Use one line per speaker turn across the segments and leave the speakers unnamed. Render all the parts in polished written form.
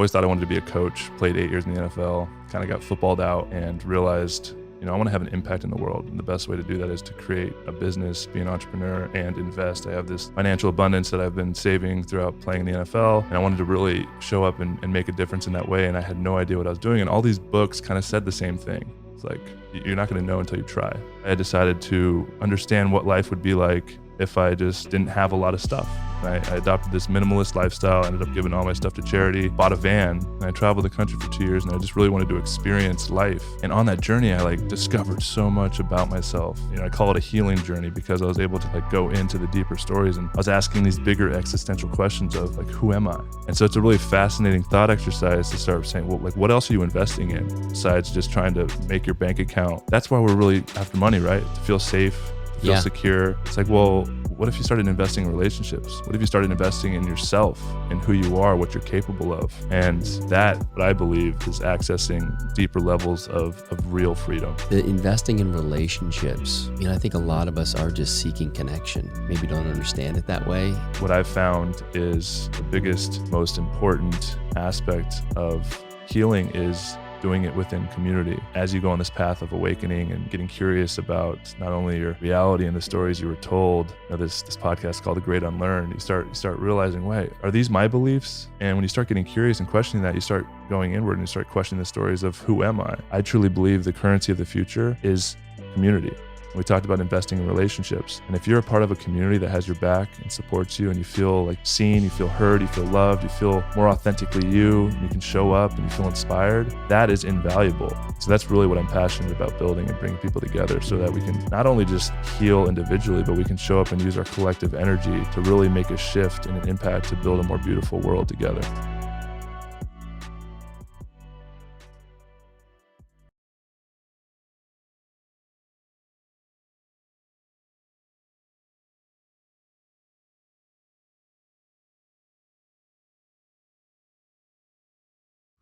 always thought I wanted to be a coach, played 8 years in the NFL, kind of got footballed out and realized, I want to have an impact in the world. And the best way to do that is to create a business, be an entrepreneur, and invest. I have this financial abundance that I've been saving throughout playing in the NFL. And I wanted to really show up and make a difference in that way. And I had no idea what I was doing. And all these books kind of said the same thing. It's like, you're not going to know until you try. I decided to understand what life would be like if I just didn't have a lot of stuff. I adopted this minimalist lifestyle, ended up giving all my stuff to charity, bought a van, and I traveled the country for 2 years, and I just really wanted to experience life. And on that journey, I discovered so much about myself. I call it a healing journey because I was able to go into the deeper stories, and I was asking these bigger existential questions of who am I? And so it's a really fascinating thought exercise to start saying, well, what else are you investing in besides just trying to make your bank account? That's why we're really after money, right? To feel safe, to feel secure. It's well, what if you started investing in relationships? What if you started investing in yourself and who you are, what you're capable of? And that, what I believe, is accessing deeper levels of real freedom.
The investing in relationships, I think a lot of us are just seeking connection. Maybe don't understand it that way.
What I've found is the biggest, most important aspect of healing is doing it within community. As you go on this path of awakening and getting curious about not only your reality and the stories you were told, this podcast called The Great Unlearn, you start realizing, wait, are these my beliefs? And when you start getting curious and questioning that, you start going inward and you start questioning the stories of who am I? I truly believe the currency of the future is community. We talked about investing in relationships. And if you're a part of a community that has your back and supports you and you feel seen, you feel heard, you feel loved, you feel more authentically you, and you can show up and you feel inspired, that is invaluable. So that's really what I'm passionate about building and bringing people together so that we can not only just heal individually, but we can show up and use our collective energy to really make a shift and an impact to build a more beautiful world together.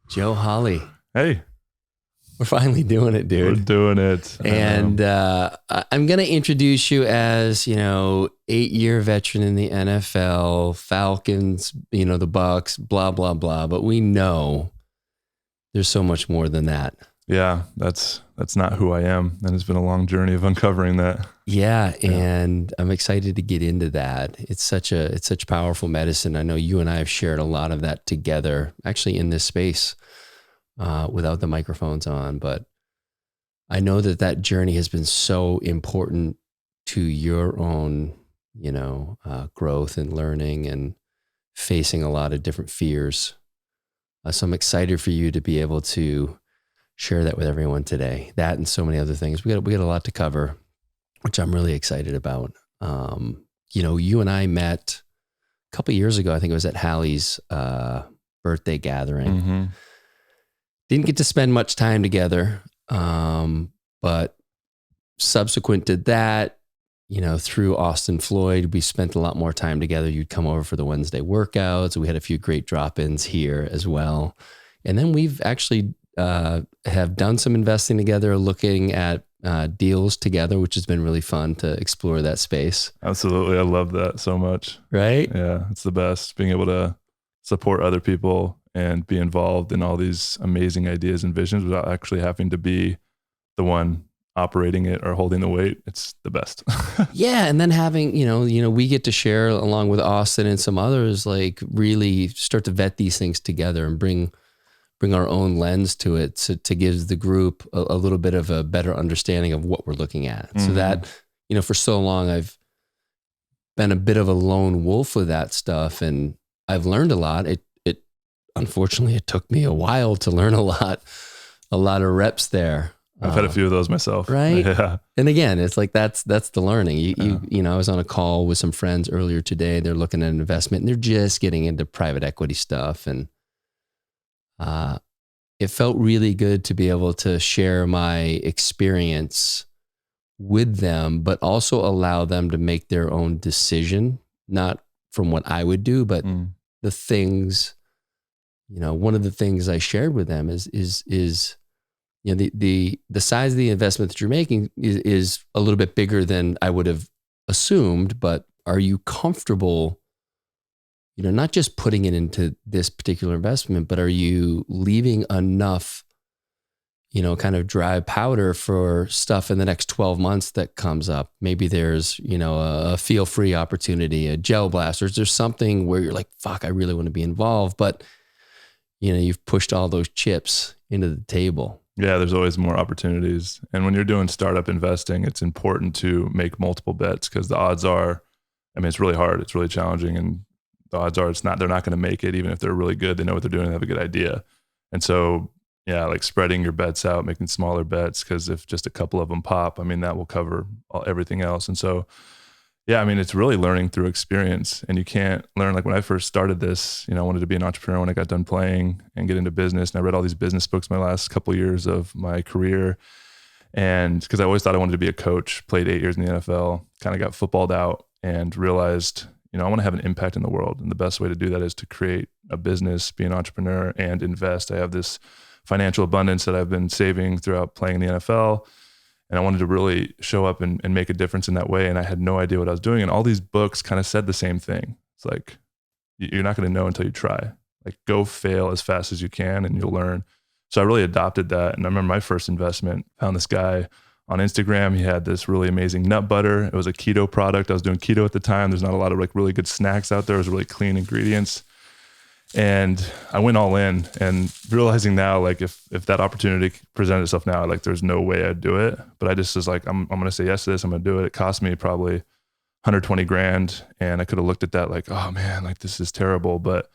Joe Hawley.
Hey.
We're finally doing it, dude.
We're doing it.
And I'm going to introduce you as, 8-year veteran in the NFL, Falcons, the Bucks, blah, blah, blah. But we know there's so much more than that.
Yeah, that's not who I am. And it's been a long journey of uncovering that.
Yeah, and I'm excited to get into that. It's such powerful medicine. I know you and I have shared a lot of that together, actually in this space, without the microphones on. But I know that journey has been so important to your own, growth and learning and facing a lot of different fears. So I'm excited for you to be able to share that with everyone today. That and so many other things. We got a lot to cover, which I'm really excited about. You and I met a couple of years ago. I think it was at Hawley's birthday gathering.
Mm-hmm.
Didn't get to spend much time together, but subsequent to that, through Austin Floyd, we spent a lot more time together. You'd come over for the Wednesday workouts. We had a few great drop-ins here as well. And then we've actually have done some investing together, looking at deals together, which has been really fun to explore that space.
Absolutely. I love that so much.
Right?
Yeah, it's the best, being able to support other people and be involved in all these amazing ideas and visions without actually having to be the one operating it or holding the weight. It's the best.
Yeah. And then having, we get to share along with Austin and some others, really start to vet these things together and bring our own lens to it to give the group a little bit of a better understanding of what we're looking at. Mm-hmm. So that, for so long, I've been a bit of a lone wolf with that stuff, and I've learned a lot. Unfortunately, it took me a while to learn a lot of reps there.
I've had a few of those myself.
Right?
Yeah.
And again, it's that's the learning. I was on a call with some friends earlier today. They're looking at an investment and they're just getting into private equity stuff. And it felt really good to be able to share my experience with them, but also allow them to make their own decision, not from what I would do, but the things, one of the things I shared with them is the size of the investment that you're making is a little bit bigger than I would have assumed, but are you comfortable not just putting it into this particular investment, but are you leaving enough, kind of dry powder for stuff in the next 12 months that comes up? Maybe there's, a feel free opportunity, a gel blast, or there's something where you're like, fuck, I really want to be involved, but you've pushed all those chips into the table.
Yeah, there's always more opportunities. And when you're doing startup investing, it's important to make multiple bets because the odds are, it's really hard. It's really challenging. And the odds are they're not going to make it, even if they're really good. They know what they're doing, they have a good idea. And so, yeah, like spreading your bets out, making smaller bets, because if just a couple of them pop, that will cover everything else. And so, yeah, it's really learning through experience, and you can't learn. Like when I first started this, I wanted to be an entrepreneur when I got done playing and get into business. And I read all these business books my last couple of years of my career. And because I always thought I wanted to be a coach, played 8 years in the NFL, kind of got footballed out and realized, I want to have an impact in the world. And the best way to do that is to create a business, be an entrepreneur, and invest. I have this financial abundance that I've been saving throughout playing in the NFL. And I wanted to really show up and make a difference in that way. And I had no idea what I was doing. And all these books kind of said the same thing. It's like, you're not going to know until you try. Like, go fail as fast as you can and you'll learn. So I really adopted that. And I remember my first investment, found this guy on Instagram. He had this really amazing nut butter. It was a keto product. I was doing keto at the time. There's not a lot of like really good snacks out there. It was really clean ingredients. And I went all in, and realizing now, like if that opportunity presented itself now, like there's no way I'd do it. But I just was like, I'm going to say yes to this. I'm going to do it. It cost me probably 120 grand. And I could have looked at that like, oh man, like this is terrible. But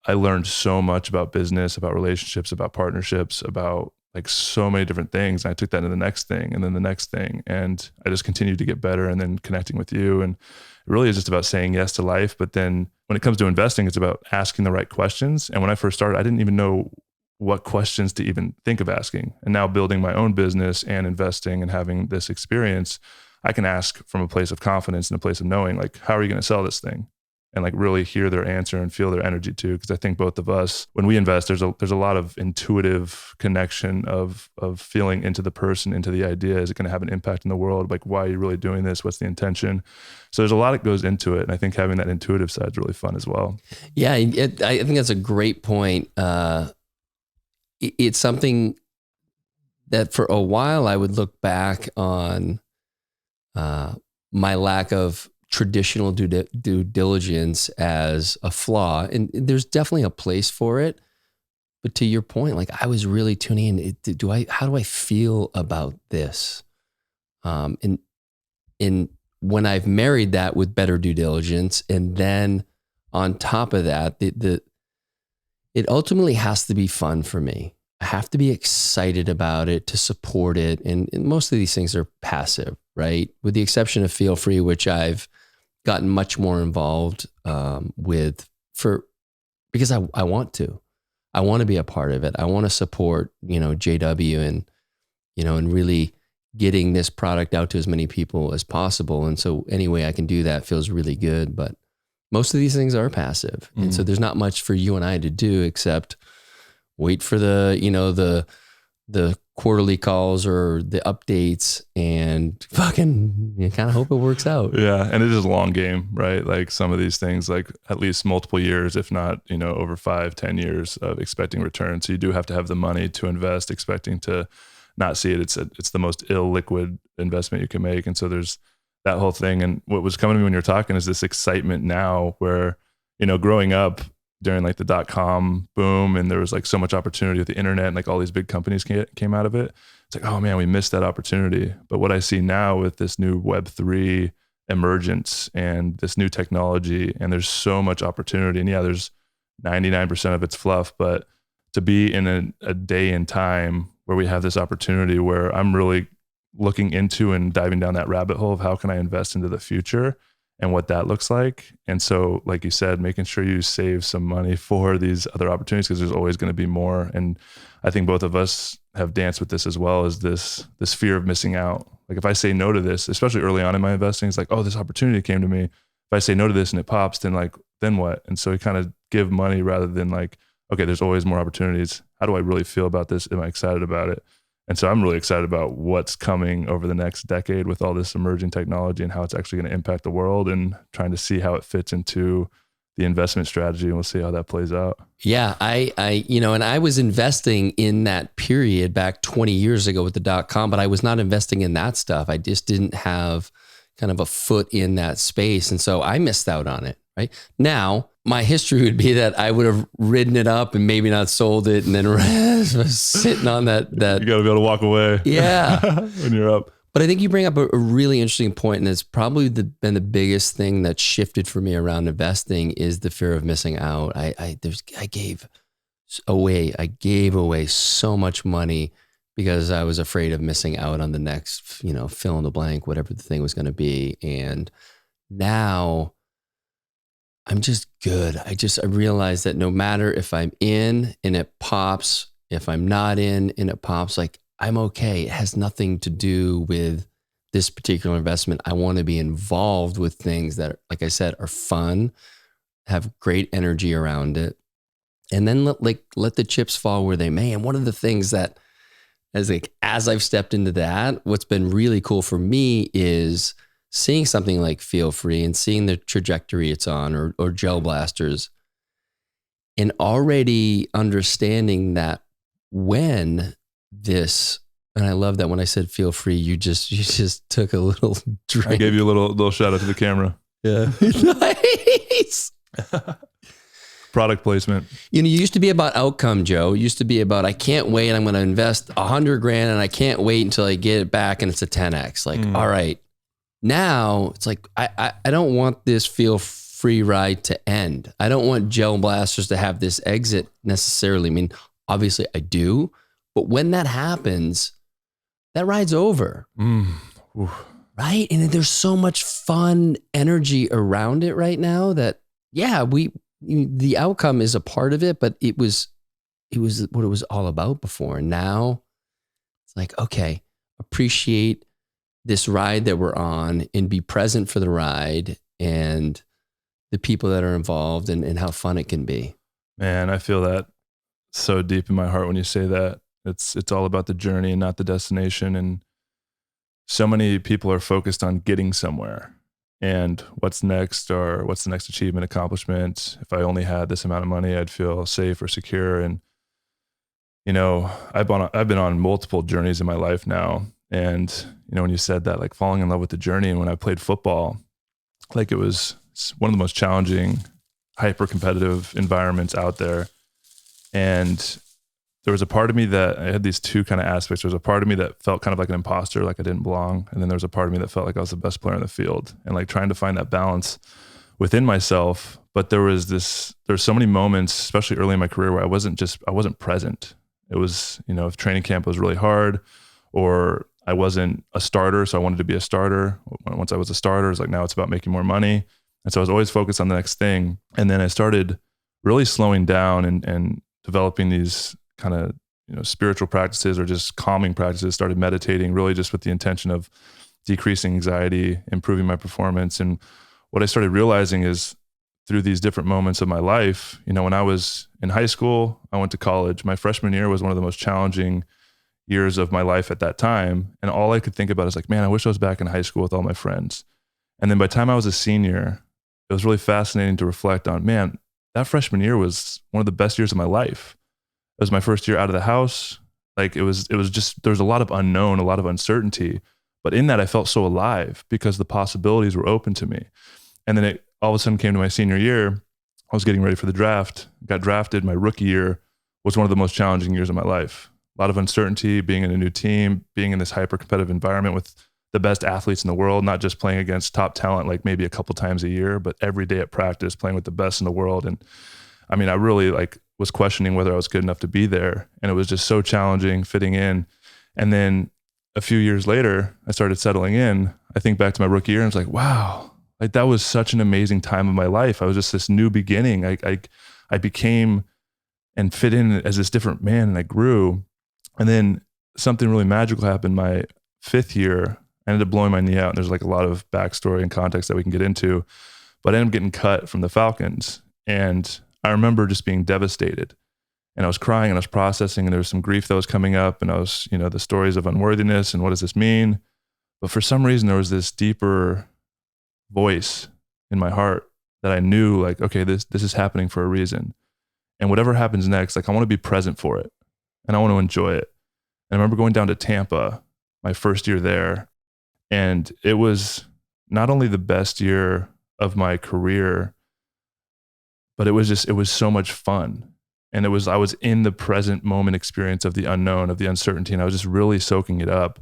I learned so much about business, about relationships, about partnerships, about like so many different things. And I took that to the next thing and then the next thing. And I just continued to get better, and then connecting with you. And it really is just about saying yes to life. But then when it comes to investing, it's about asking the right questions. And when I first started, I didn't even know what questions to even think of asking. And now building my own business and investing and having this experience, I can ask from a place of confidence and a place of knowing, like, how are you going to sell this thing? And like really hear their answer and feel their energy too. Because I think both of us, when we invest, there's a lot of intuitive connection of feeling into the person, into the idea. Is it going to have an impact in the world? Like, why are you really doing this? What's the intention? So there's a lot that goes into it. And I think having that intuitive side is really fun as well.
Yeah, I think that's a great point. It's something that for a while I would look back on my lack of traditional due diligence as a flaw. And there's definitely a place for it. But to your point, like I was really tuning in. How do I feel about this? And when I've married that with better due diligence, and then on top of that, it ultimately has to be fun for me. I have to be excited about it, to support it. And most of these things are passive, right? With the exception of Feel Free, which I've gotten much more involved with because I want to. I want to be a part of it. I want to support, JW and really getting this product out to as many people as possible. And so any way I can do that feels really good. But most of these things are passive. And so there's not much for you and I to do except wait for the quarterly calls or the updates and fucking kind of hope it works out.
Yeah. And it is a long game, right? Like some of these things, like at least multiple years, if not, over 5-10 years of expecting return. So you do have to have the money to invest, expecting to not see it. It's the most illiquid investment you can make. And so there's that whole thing. And what was coming to me when you're talking is this excitement now where, growing up during like the .com boom, and there was like so much opportunity with the internet and like all these big companies came out of it. It's like, oh man, we missed that opportunity. But what I see now with this new Web3 emergence and this new technology, and there's so much opportunity, and yeah, there's 99% of it's fluff, but to be in a day and time where we have this opportunity where I'm really looking into and diving down that rabbit hole of how can I invest into the future and what that looks like. And so, like you said, making sure you save some money for these other opportunities, because there's always going to be more. And I think both of us have danced with this as well, as this fear of missing out. Like if I say no to this, especially early on in my investing, it's like, oh, this opportunity came to me. If I say no to this and it pops, then what? And so we kind of give money rather than like, okay, there's always more opportunities. How do I really feel about this? Am I excited about it? And so I'm really excited about what's coming over the next decade with all this emerging technology and how it's actually going to impact the world, and trying to see how it fits into the investment strategy, and we'll see how that plays out.
Yeah, and I was investing in that period back 20 years ago with the .com, but I was not investing in that stuff. I just didn't have kind of a foot in that space. And so I missed out on it, right? Now, my history would be that I would have ridden it up and maybe not sold it and then was sitting on that.
You got to be able to walk away.
Yeah.
When you're up.
But I think you bring up a really interesting point, and it's probably been the biggest thing that shifted for me around investing is the fear of missing out. I gave away so much money because I was afraid of missing out on the next, fill in the blank, whatever the thing was going to be. And now I'm just good. I realize that no matter if I'm in and it pops, if I'm not in and it pops, like I'm okay. It has nothing to do with this particular investment. I want to be involved with things that, like I said, are fun, have great energy around it. And then let the chips fall where they may. And one of the things that as I've stepped into that, what's been really cool for me is seeing something like Feel Free and seeing the trajectory it's on, or Gel Blasters, and already understanding that when this, and I love that when I said Feel Free, you just took a little drink.
I gave you a little shout out to the camera.
Yeah. Nice.
Product placement.
You used to be about outcome, Joe. It used to be about, I can't wait. I'm going to invest $100,000 and I can't wait until I get it back and it's a 10X. All right. Now it's like, I don't want this Feel Free ride to end. I don't want Gel Blasters to have this exit necessarily. I mean, obviously I do, but when that happens, that ride's over. Right? And there's so much fun energy around it right now that, yeah, the outcome is a part of it, but it was what it was all about before. And now it's like, okay, appreciate this ride that we're on and be present for the ride and the people that are involved and how fun it can be.
Man, I feel that so deep in my heart when you say that. It's all about the journey and not the destination. And so many people are focused on getting somewhere and what's next, or what's the next achievement, accomplishment. If I only had this amount of money, I'd feel safe or secure. And, I've been on multiple journeys in my life now. And, when you said that, like falling in love with the journey, and when I played football, like it was one of the most challenging, hyper competitive environments out there. And there was a part of me that I had these two kind of aspects. There was a part of me that felt kind of like an imposter, like I didn't belong. And then there was a part of me that felt like I was the best player in the field, and like trying to find that balance within myself. But there's so many moments, especially early in my career, where I wasn't present. It was, if training camp was really hard, or I wasn't a starter, so I wanted to be a starter. Once I was a starter, it's like, now it's about making more money. And so I was always focused on the next thing. And then I started really slowing down and developing these kind of, spiritual practices, or just calming practices, started meditating really just with the intention of decreasing anxiety, improving my performance. And what I started realizing is through these different moments of my life, when I was in high school, I went to college. My freshman year was one of the most challenging years of my life at that time. And all I could think about is like, man, I wish I was back in high school with all my friends. And then by the time I was a senior, it was really fascinating to reflect on, man, that freshman year was one of the best years of my life. It was my first year out of the house. Like it was just, there was a lot of unknown, a lot of uncertainty, but in that I felt so alive because the possibilities were open to me. And then it all of a sudden came to my senior year. I was getting ready for the draft, got drafted. My rookie year was one of the most challenging years of my life. A lot of uncertainty, being in a new team, being in this hyper competitive environment with the best athletes in the world, not just playing against top talent, like maybe a couple times a year, but every day at practice, playing with the best in the world. And I mean, I really was questioning whether I was good enough to be there. And it was just so challenging fitting in. And then a few years later, I started settling in. I think back to my rookie year and I was like, wow, like that was such an amazing time of my life. I was just this new beginning. I became and fit in as this different man, and I grew. And then something really magical happened my 5th year. I ended up blowing my knee out, and there's like a lot of backstory and context that we can get into, but I ended up getting cut from the Falcons. And I remember just being devastated, and I was crying and I was processing, and there was some grief that was coming up, and I was, the stories of unworthiness and what does this mean? But for some reason, there was this deeper voice in my heart that I knew like, okay, this is happening for a reason. And whatever happens next, like I want to be present for it and I want to enjoy it. And I remember going down to Tampa my first year there, and it was not only the best year of my career, but it was so much fun. And I was in the present moment experience of the unknown, of the uncertainty. And I was just really soaking it up.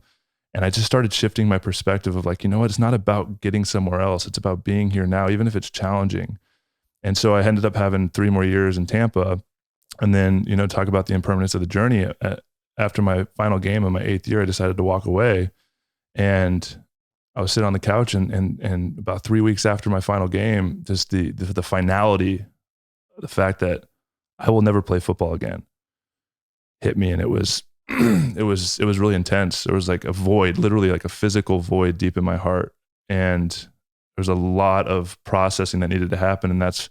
And I just started shifting my perspective of like, you know what, it's not about getting somewhere else. It's about being here now, even if it's challenging. And so I ended up having 3 more years in Tampa. And then, you know, talk about the impermanence of the journey. After my final game of my 8th year, I decided to walk away. And I was sitting on the couch and about 3 weeks after my final game, just the finality, the fact that I will never play football again hit me. And it was, it was really intense. There was like a void, literally like a physical void deep in my heart. And there's a lot of processing that needed to happen. And that's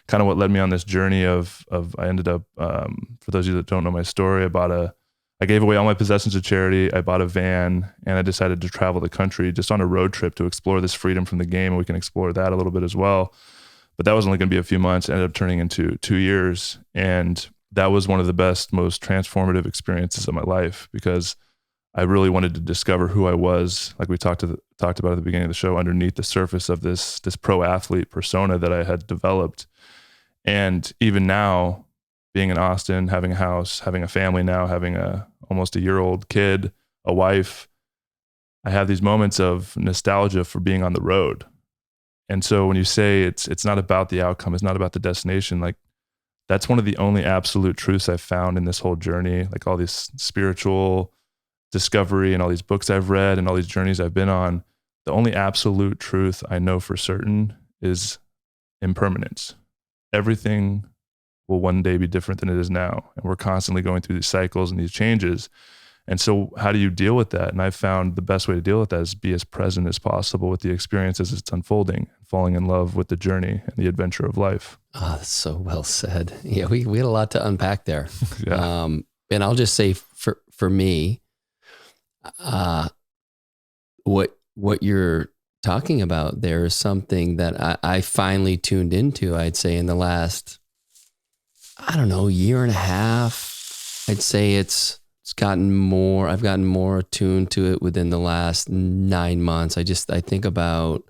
kind of what led me on this journey of I ended up, for those of you that don't know my story, I gave away all my possessions to charity. I bought a van and I decided to travel the country just on a road trip to explore this freedom from the game. And we can explore that a little bit as well. But that was only going to be a few months. It ended up turning into 2 years. And that was one of the best, most transformative experiences of my life, because I really wanted to discover who I was, like we talked about at the beginning of the show, underneath the surface of this pro athlete persona that I had developed. And even now, being in Austin, having a house, having a family now, having almost a year-old kid, a wife, I have these moments of nostalgia for being on the road. And so when you say it's not about the outcome, it's not about the destination, like that's one of the only absolute truths I've found in this whole journey, like all this spiritual discovery and all these books I've read and all these journeys I've been on. The only absolute truth I know for certain is impermanence. Everything will one day be different than it is now. And we're constantly going through these cycles and these changes. And so how do you deal with that? And I've found the best way to deal with that is be as present as possible with the experience as it's unfolding, falling in love with the journey and the adventure of life.
Oh, that's so well said. Yeah, we had a lot to unpack there.
Yeah.
And I'll just say for me, what you're talking about there is something that I finally tuned into, I'd say in the last, I don't know, year and a half. I'd say I've gotten more attuned to it within the last 9 months. I think about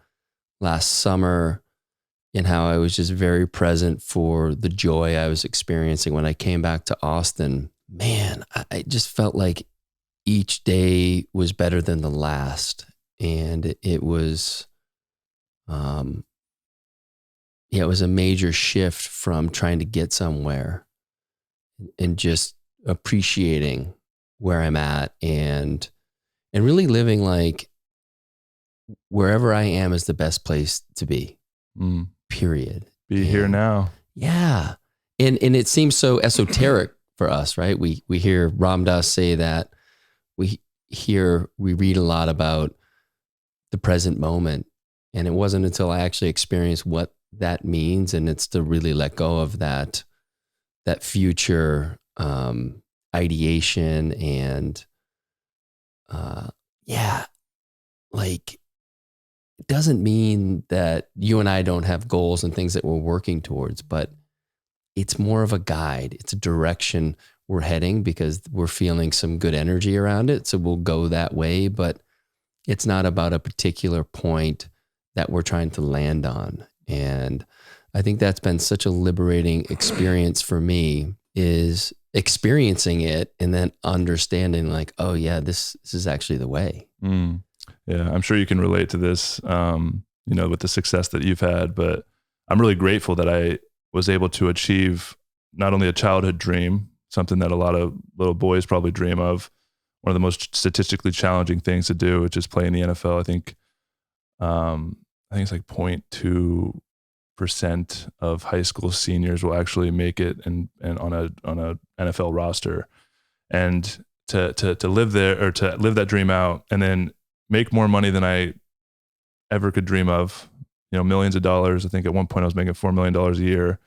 last summer and how I was just very present for the joy I was experiencing when I came back to Austin. Man, I just felt like each day was better than the last. And it was, it was a major shift from trying to get somewhere and just appreciating where I'm at and really living like wherever I am is the best place to be. Period.
Be here now.
Yeah. And it seems so esoteric for us, right? We hear Ram Dass say that. We read a lot about the present moment. And it wasn't until I actually experienced what that means, and it's to really let go of that future ideation and like it doesn't mean that you and I don't have goals and things that we're working towards, but it's more of a guide. It's a direction we're heading because we're feeling some good energy around it. So we'll go that way, but it's not about a particular point that we're trying to land on. And I think that's been such a liberating experience for me, is experiencing it and then understanding like, oh yeah, this is actually the way.
Yeah, I'm sure you can relate to this, with the success that you've had, but I'm really grateful that I was able to achieve not only a childhood dream, something that a lot of little boys probably dream of, one of the most statistically challenging things to do, which is play in the NFL. I think it's like 0.2% of high school seniors will actually make it and on a NFL roster. And to live there, or to live that dream out and then make more money than I ever could dream of, millions of dollars. I think at one point I was making $4 million a year.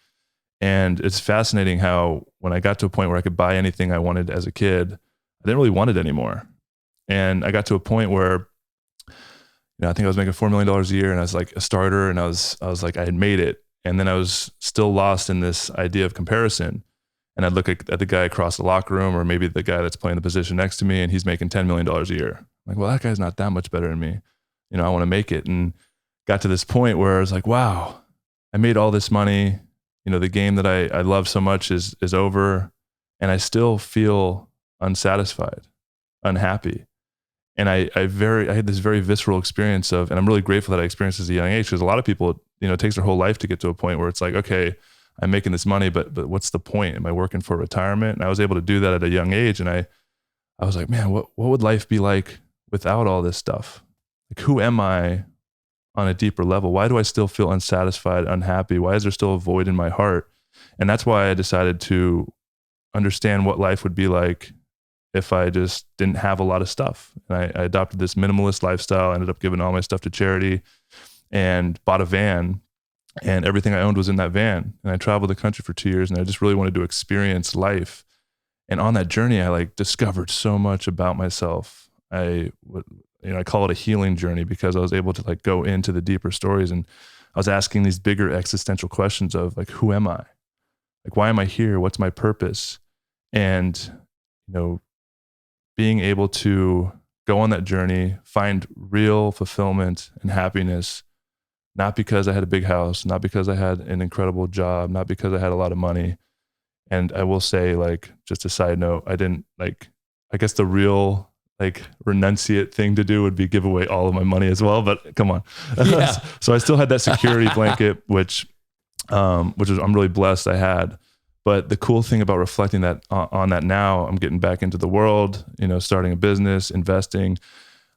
And it's fascinating how when I got to a point where I could buy anything I wanted as a kid, I didn't really want it anymore. And I got to a point where, I think I was making $4 million a year and I was like a starter, and I was like, I had made it. And then I was still lost in this idea of comparison. And I'd look at the guy across the locker room, or maybe the guy that's playing the position next to me, and he's making $10 million a year. I'm like, well, that guy's not that much better than me. You know, I want to make it. And got to this point where I was like, wow, I made all this money. You know, the game that I love so much is over, and I still feel unsatisfied, unhappy. And I had this very visceral experience of, and I'm really grateful that I experienced this at a young age, because a lot of people, you know, it takes their whole life to get to a point where it's like, okay, I'm making this money, but what's the point? Am I working for retirement? And I was able to do that at a young age. And I was like, man, what would life be like without all this stuff? Like, who am I on a deeper level? Why do I still feel unsatisfied, unhappy? Why is there still a void in my heart? And that's why I decided to understand what life would be like if I just didn't have a lot of stuff. And I adopted this minimalist lifestyle, ended up giving all my stuff to charity, and bought a van, and everything I owned was in that van. And I traveled the country for 2 years, and I just really wanted to experience life. And on that journey, I like discovered so much about myself. I call it a healing journey, because I was able to like go into the deeper stories, and I was asking these bigger existential questions of like, who am I? Like, why am I here? What's my purpose? And, you know, being able to go on that journey, find real fulfillment and happiness, not because I had a big house, not because I had an incredible job, not because I had a lot of money. And I will say, like, just a side note, I guess the real like renunciate thing to do would be give away all of my money as well, but come on.
Yeah.
So I still had that security blanket, which I'm really blessed I had. But the cool thing about reflecting that on that now, I'm getting back into the world, you know, starting a business, investing.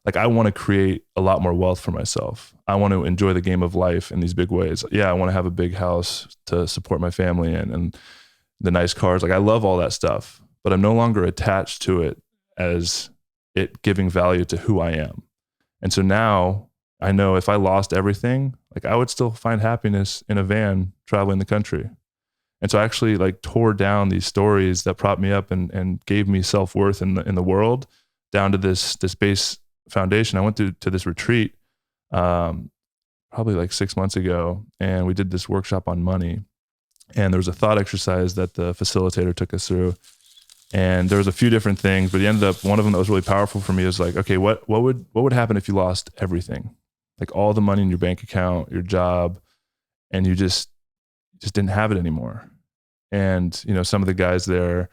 Like, I want to create a lot more wealth for myself. I want to enjoy the game of life in these big ways. Yeah, I want to have a big house to support my family in, and the nice cars. Like, I love all that stuff, but I'm no longer attached to it as it giving value to who I am. And so now I know if I lost everything, like, I would still find happiness in a van traveling the country. And so I actually like tore down these stories that propped me up and gave me self-worth in the world down to this base foundation. I went to this retreat probably like 6 months ago, and we did this workshop on money. And there was a thought exercise that the facilitator took us through. And there was a few different things, but he ended up, one of them that was really powerful for me was like, okay, what would happen if you lost everything? Like all the money in your bank account, your job, and you just didn't have it anymore. And, you know, some of the guys there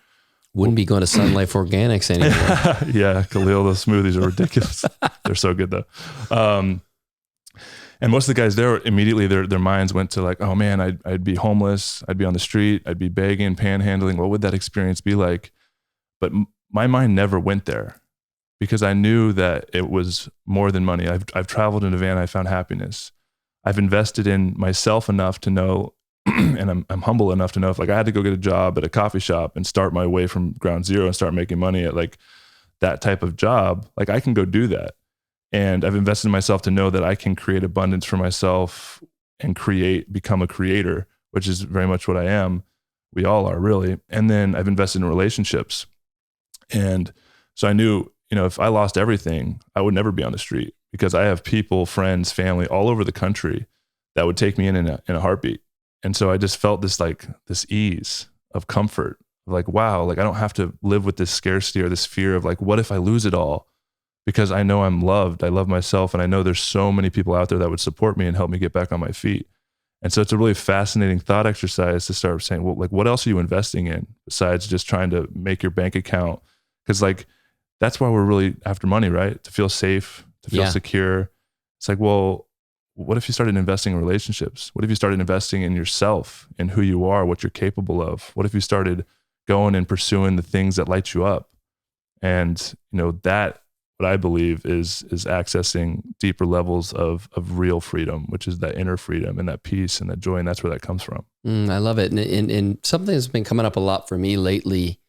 wouldn't be going to Sun Life Organics anymore.
Yeah, Khalil, those smoothies are ridiculous. They're so good though. And most of the guys there, immediately their minds went to like, oh man, I'd be homeless. I'd be on the street. I'd be begging, panhandling. What would that experience be like? But my mind never went there, because I knew that it was more than money. I've traveled in a van. I found happiness. I've invested in myself enough to know, and I'm humble enough to know, if like I had to go get a job at a coffee shop and start my way from ground zero and start making money at like that type of job, like I can go do that. And I've invested in myself to know that I can create abundance for myself and become a creator, which is very much what I am. We all are, really. And then I've invested in relationships. And so I knew, you know, if I lost everything, I would never be on the street, because I have people, friends, family all over the country that would take me in a heartbeat. And so I just felt this ease of comfort, like, wow, like I don't have to live with this scarcity or this fear of like, what if I lose it all? Because I know I'm loved. I love myself. And I know there's so many people out there that would support me and help me get back on my feet. And so it's a really fascinating thought exercise to start saying, well, like, what else are you investing in besides just trying to make your bank account? Because like, that's why we're really after money, right? To feel safe, to feel secure. It's like, well, what if you started investing in relationships? What if you started investing in yourself, in who you are, what you're capable of? What if you started going and pursuing the things that light you up? And, you know, that, what I believe is accessing deeper levels of real freedom, which is that inner freedom and that peace and that joy. And that's where that comes from.
I love it. And something that's been coming up a lot for me lately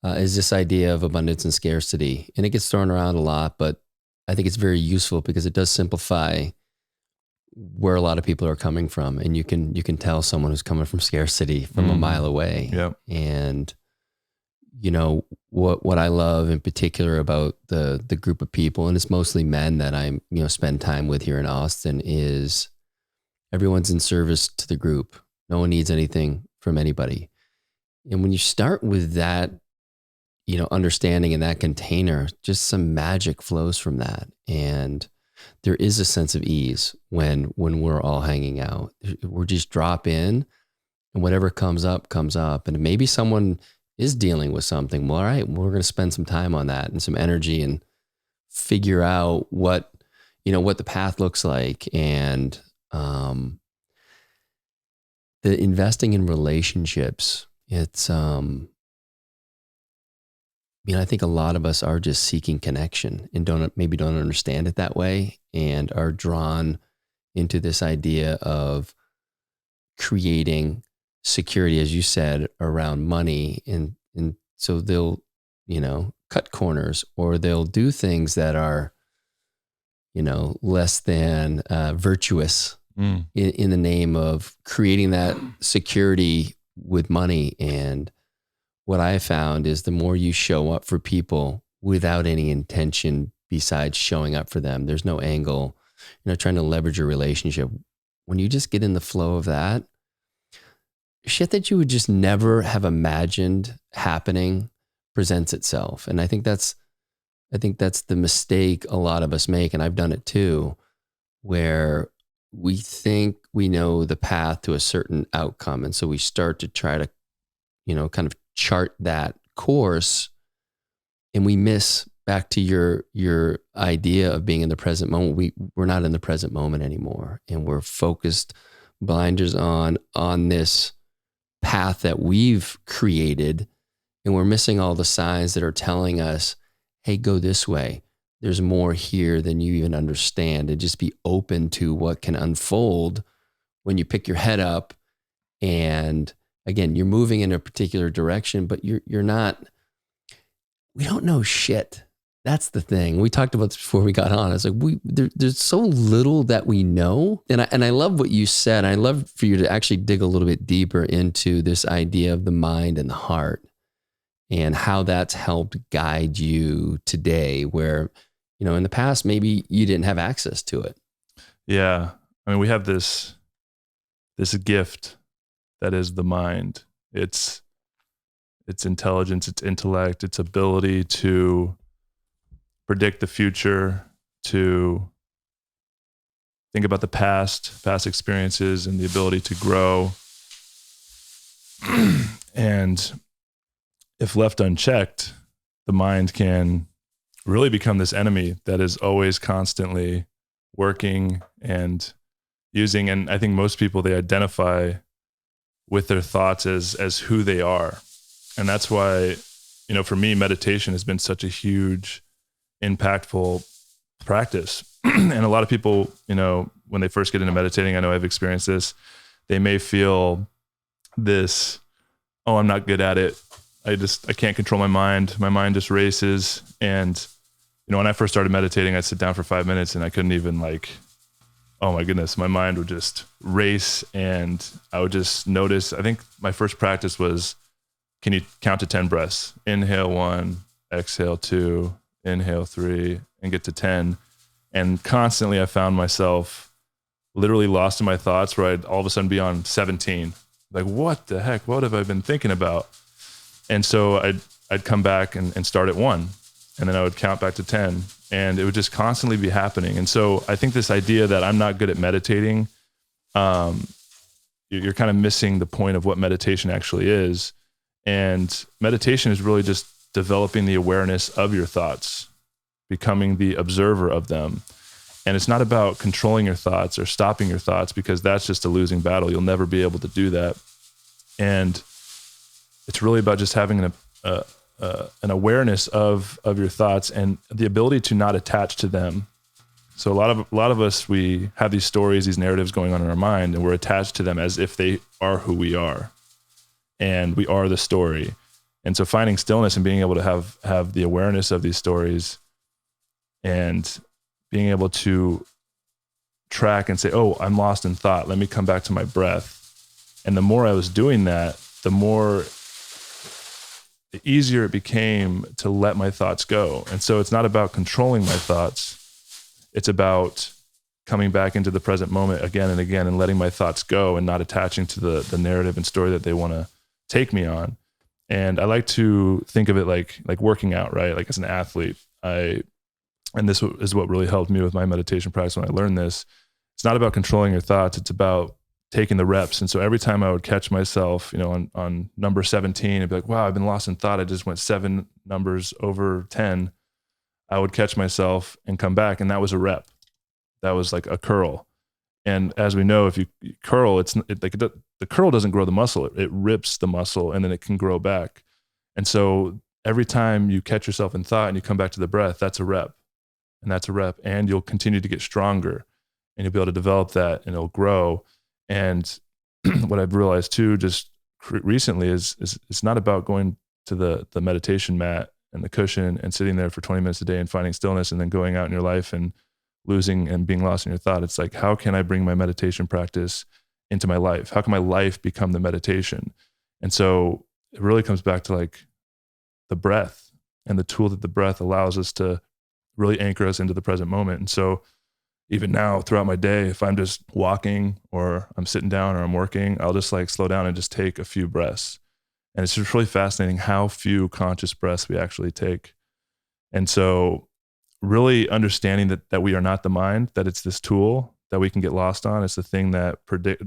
is this idea of abundance and scarcity. And it gets thrown around a lot, but I think it's very useful because it does simplify where a lot of people are coming from. And you can tell someone who's coming from scarcity from a mile away.
Yep.
And you know, what I love in particular about the group of people, and it's mostly men that I, you know, spend time with here in Austin, is Everyone's in service to the group. No one needs anything from anybody. And when you start with that, understanding in that container, just some magic flows from that. And there is a sense of ease when we're all hanging out. We're just drop in, and whatever comes up, comes up. And maybe someone is dealing with something. Well, all right, we're going to spend some time on that and some energy and figure out what the path looks like. And the investing in relationships, it's, I think a lot of us are just seeking connection and don't understand it that way, and are drawn into this idea of creating security, as you said, around money. And so they'll, cut corners, or they'll do things that are, less than virtuous in the name of creating that security with money. And what I found is the more you show up for people without any intention besides showing up for them, there's no angle, trying to leverage your relationship. When you just get in the flow of that, shit that you would just never have imagined happening presents itself. And I think that's the mistake a lot of us make. And I've done it too, where we think we know the path to a certain outcome. And so we start to try to, kind of chart that course, and we miss, back to your idea of being in the present moment. We're not in the present moment anymore, and we're focused, blinders on this path that we've created, and we're missing all the signs that are telling us, hey, go this way. There's more here than you even understand. And just be open to what can unfold when you pick your head up. And again, you're moving in a particular direction, but you're not, we don't know shit. That's the thing. We talked about this before we got on. It's like there's so little that we know. And I love what you said. I love for you to actually dig a little bit deeper into this idea of the mind and the heart, and how that's helped guide you today, where, in the past, maybe you didn't have access to it.
Yeah. I mean, we have this gift that is the mind. It's intelligence, it's intellect, its ability to predict the future, to think about the past experiences, and the ability to grow. And if left unchecked, the mind can really become this enemy that is always constantly working and using. And I think most people, they identify with their thoughts as who they are. And that's why, for me, meditation has been such a huge, impactful practice. And a lot of people, when they first get into meditating, I know I've experienced this, they may feel this, oh, I'm not good at it. I can't control my mind. My mind just races. And, when I first started meditating, I'd sit down for 5 minutes and I couldn't even, oh my goodness, my mind would just race, and I would just notice. I think my first practice was, can you count to 10 breaths? Inhale 1, exhale 2, inhale 3, and get to 10. And constantly I found myself literally lost in my thoughts, where I'd all of a sudden be on 17. Like, what the heck? What have I been thinking about? And so I'd come back and start at 1, and then I would count back to 10, and it would just constantly be happening. And so I think this idea that I'm not good at meditating, you're kind of missing the point of what meditation actually is. And meditation is really just developing the awareness of your thoughts, becoming the observer of them. And it's not about controlling your thoughts or stopping your thoughts, because that's just a losing battle. You'll never be able to do that. And it's really about just having an awareness of your thoughts and the ability to not attach to them. So a lot of us, we have these stories, these narratives going on in our mind, and we're attached to them as if they are who we are, and we are the story. And so finding stillness and being able to have the awareness of these stories, and being able to track and say, oh, I'm lost in thought. Let me come back to my breath. And the more I was doing that, the easier it became to let my thoughts go. And so it's not about controlling my thoughts. It's about coming back into the present moment again and again and letting my thoughts go and not attaching to the narrative and story that they want to take me on. And I like to think of it like working out, right? Like as an athlete, and this is what really helped me with my meditation practice when I learned this. It's not about controlling your thoughts. It's about taking the reps. And so every time I would catch myself, on number 17, I'd be like, wow, I've been lost in thought. I just went 7 numbers over 10. I would catch myself and come back. And that was a rep. That was like a curl. And as we know, if you curl, the curl doesn't grow the muscle. It rips the muscle and then it can grow back. And so every time you catch yourself in thought and you come back to the breath, that's a rep. And that's a rep. And you'll continue to get stronger and you'll be able to develop that and it'll grow. And what I've realized too, just recently is it's not about going to the meditation mat and the cushion and sitting there for 20 minutes a day and finding stillness and then going out in your life and losing and being lost in your thought. It's like, how can I bring my meditation practice into my life? How can my life become the meditation? And so it really comes back to like the breath and the tool that the breath allows us to really anchor us into the present moment. And so even now throughout my day, if I'm just walking or I'm sitting down or I'm working, I'll just like slow down and just take a few breaths. And it's just really fascinating how few conscious breaths we actually take. And so really understanding that we are not the mind, that it's this tool that we can get lost on. It's the thing that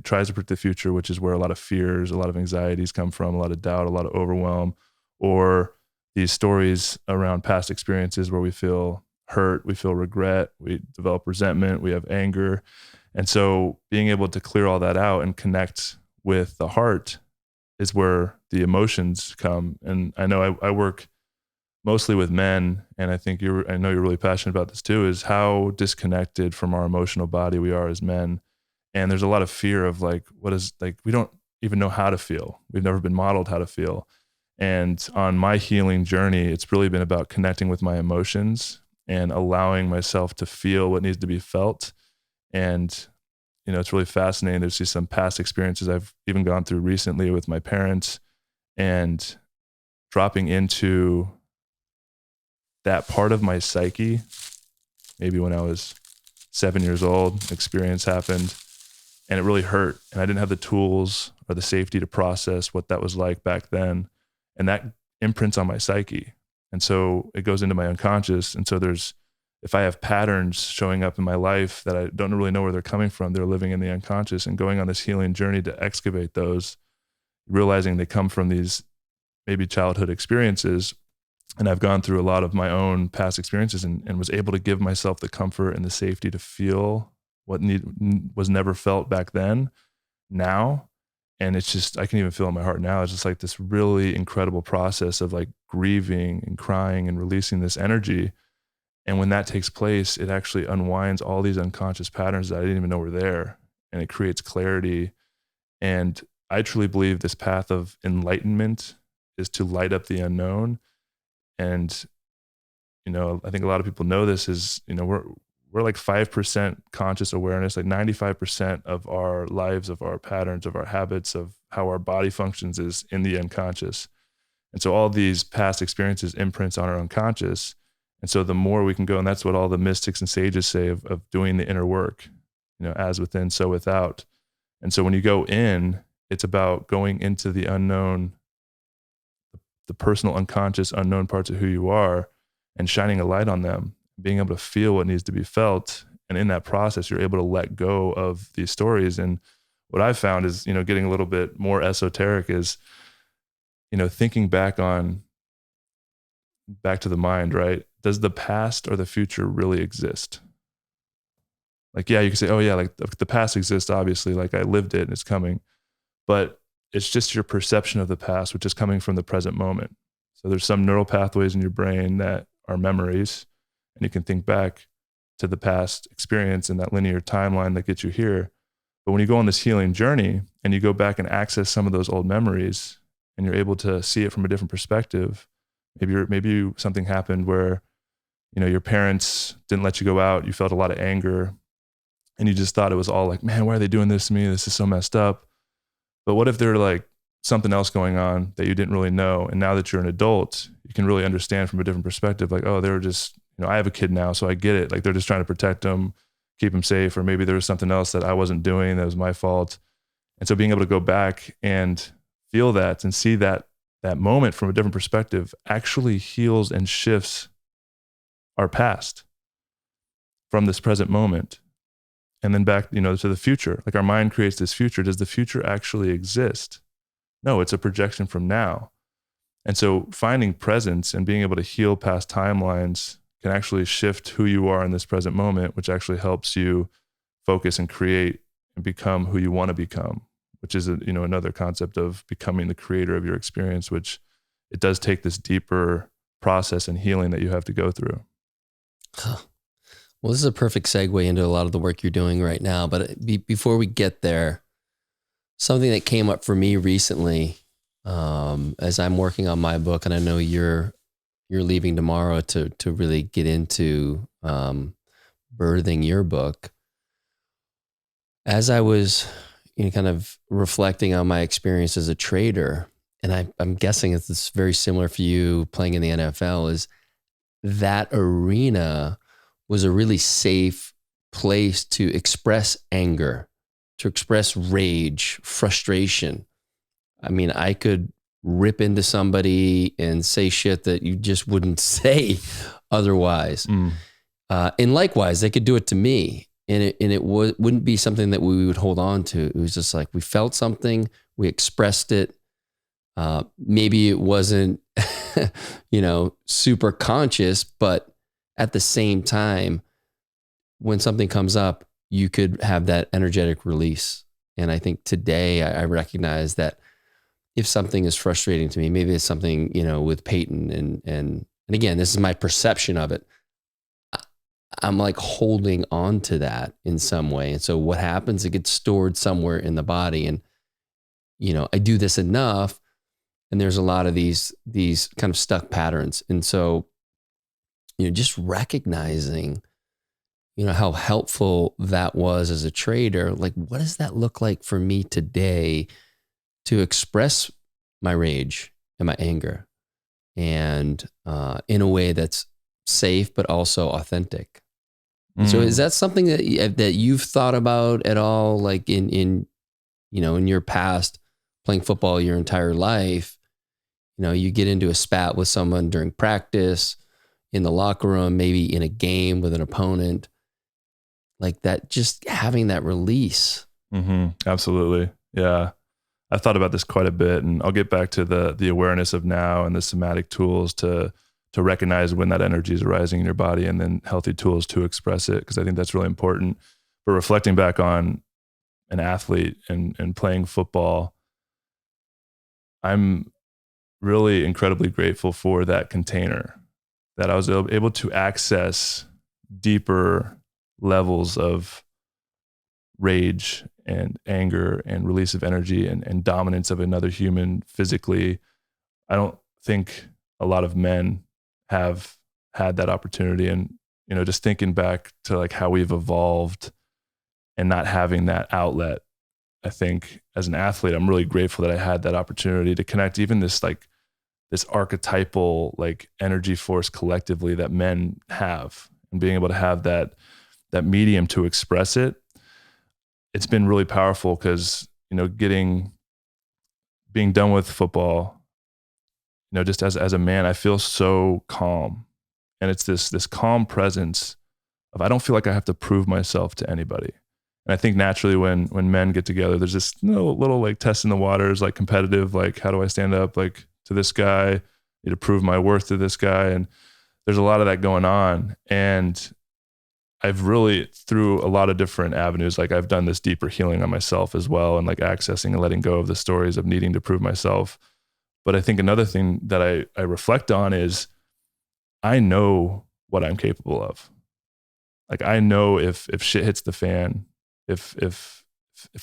tries to predict the future, which is where a lot of fears, a lot of anxieties come from, a lot of doubt, a lot of overwhelm, or these stories around past experiences where we feel hurt, we feel regret, we develop resentment, we have anger. And so being able to clear all that out and connect with the heart is where the emotions come. And I know I work mostly with men, and I know you're really passionate about this too, is how disconnected from our emotional body we are as men. And there's a lot of fear of like, we don't even know how to feel. We've never been modeled how to feel. And on my healing journey, it's really been about connecting with my emotions and allowing myself to feel what needs to be felt. And, it's really fascinating. There's just some past experiences I've even gone through recently with my parents and dropping into that part of my psyche. Maybe when I was 7 years old, experience happened and it really hurt. And I didn't have the tools or the safety to process what that was like back then. And that imprints on my psyche. And so it goes into my unconscious. And so if I have patterns showing up in my life that I don't really know where they're coming from, they're living in the unconscious, and going on this healing journey to excavate those, realizing they come from these maybe childhood experiences. And I've gone through a lot of my own past experiences and was able to give myself the comfort and the safety to feel what was never felt back then, now. And it's just, I can even feel in my heart now. It's just like this really incredible process of like grieving and crying and releasing this energy. And when that takes place, it actually unwinds all these unconscious patterns that I didn't even know were there. And it creates clarity. And I truly believe this path of enlightenment is to light up the unknown. And, I think a lot of people know this is, we're like 5% conscious awareness, like 95% of our lives, of our patterns, of our habits, of how our body functions is in the unconscious. And so all these past experiences imprints on our unconscious. And so the more we can go, and that's what all the mystics and sages say of doing the inner work, as within, so without. And so when you go in, it's about going into the unknown, the personal unconscious unknown parts of who you are, and shining a light on them, being able to feel what needs to be felt. And in that process, you're able to let go of these stories. And what I've found is, getting a little bit more esoteric is, thinking back to the mind, right? Does the past or the future really exist? Like, yeah, you can say, oh yeah, like the past exists, obviously, like I lived it and it's coming, but it's just your perception of the past, which is coming from the present moment. So there's some neural pathways in your brain that are memories, and you can think back to the past experience and that linear timeline that gets you here. But when you go on this healing journey and you go back and access some of those old memories and you're able to see it from a different perspective, maybe something happened where, your parents didn't let you go out. You felt a lot of anger and you just thought it was all like, man, why are they doing this to me? This is so messed up. But what if they're like something else going on that you didn't really know? And now that you're an adult, you can really understand from a different perspective. Like, oh, they were just, I have a kid now, so I get it. Like they're just trying to protect them, keep him safe, or maybe there was something else that I wasn't doing that was my fault. And so being able to go back and feel that and see that moment from a different perspective actually heals and shifts our past from this present moment. And then back, to the future. Like our mind creates this future. Does the future actually exist? No, it's a projection from now. And so finding presence and being able to heal past timelines can actually shift who you are in this present moment, which actually helps you focus and create and become who you want to become, which is another concept of becoming the creator of your experience, which it does take this deeper process and healing that you have to go through.
Well, this is a perfect segue into a lot of the work you're doing right now. But before we get there, something that came up for me recently, as I'm working on my book, and I know you're leaving tomorrow to really get into birthing your book. As I was kind of reflecting on my experience as a trader, and I'm guessing it's very similar for you playing in the NFL, is that arena was a really safe place to express anger, to express rage, frustration. I mean, I could rip into somebody and say shit that you just wouldn't say otherwise. And likewise, they could do it to me. And it wouldn't be something that we would hold on to. It was just like we felt something, we expressed it. Maybe it wasn't, super conscious, but at the same time, when something comes up, you could have that energetic release. And I think today I recognize that if something is frustrating to me, maybe it's something, with Peyton and again, this is my perception of it. I'm like holding on to that in some way. And so what happens, it gets stored somewhere in the body. And, I do this enough and there's a lot of these kind of stuck patterns. And so, just recognizing, how helpful that was as a trader, like, what does that look like for me today to express my rage and my anger and in a way that's safe, but also authentic. So is that something that you've thought about at all? Like in your past playing football your entire life, you get into a spat with someone during practice, in the locker room, maybe in a game with an opponent, like that, just having that release.
Absolutely. Yeah. I've thought about this quite a bit, and I'll get back to the awareness of now and the somatic tools to recognize when that energy is arising in your body, and then healthy tools to express it, because I think that's really important. But reflecting back on an athlete and playing football, I'm really incredibly grateful for that container, that I was able to access deeper levels of rage and anger and release of energy and dominance of another human physically. I don't think a lot of men have had that opportunity. And, just thinking back to like how we've evolved and not having that outlet, I think as an athlete, I'm really grateful that I had that opportunity to connect even this archetypal like energy force collectively that men have, and being able to have that medium to express it. It's been really powerful because, being done with football, just as a man, I feel so calm. And it's this calm presence of, I don't feel like I have to prove myself to anybody. And I think naturally when men get together, there's this little like test in the waters, like competitive, like how do I stand up like to this guy, I need to prove my worth to this guy. And there's a lot of that going on. And I've really, through a lot of different avenues, like I've done this deeper healing on myself as well, and like accessing and letting go of the stories of needing to prove myself. But I think another thing that I reflect on is I know what I'm capable of. Like I know if shit hits the fan, if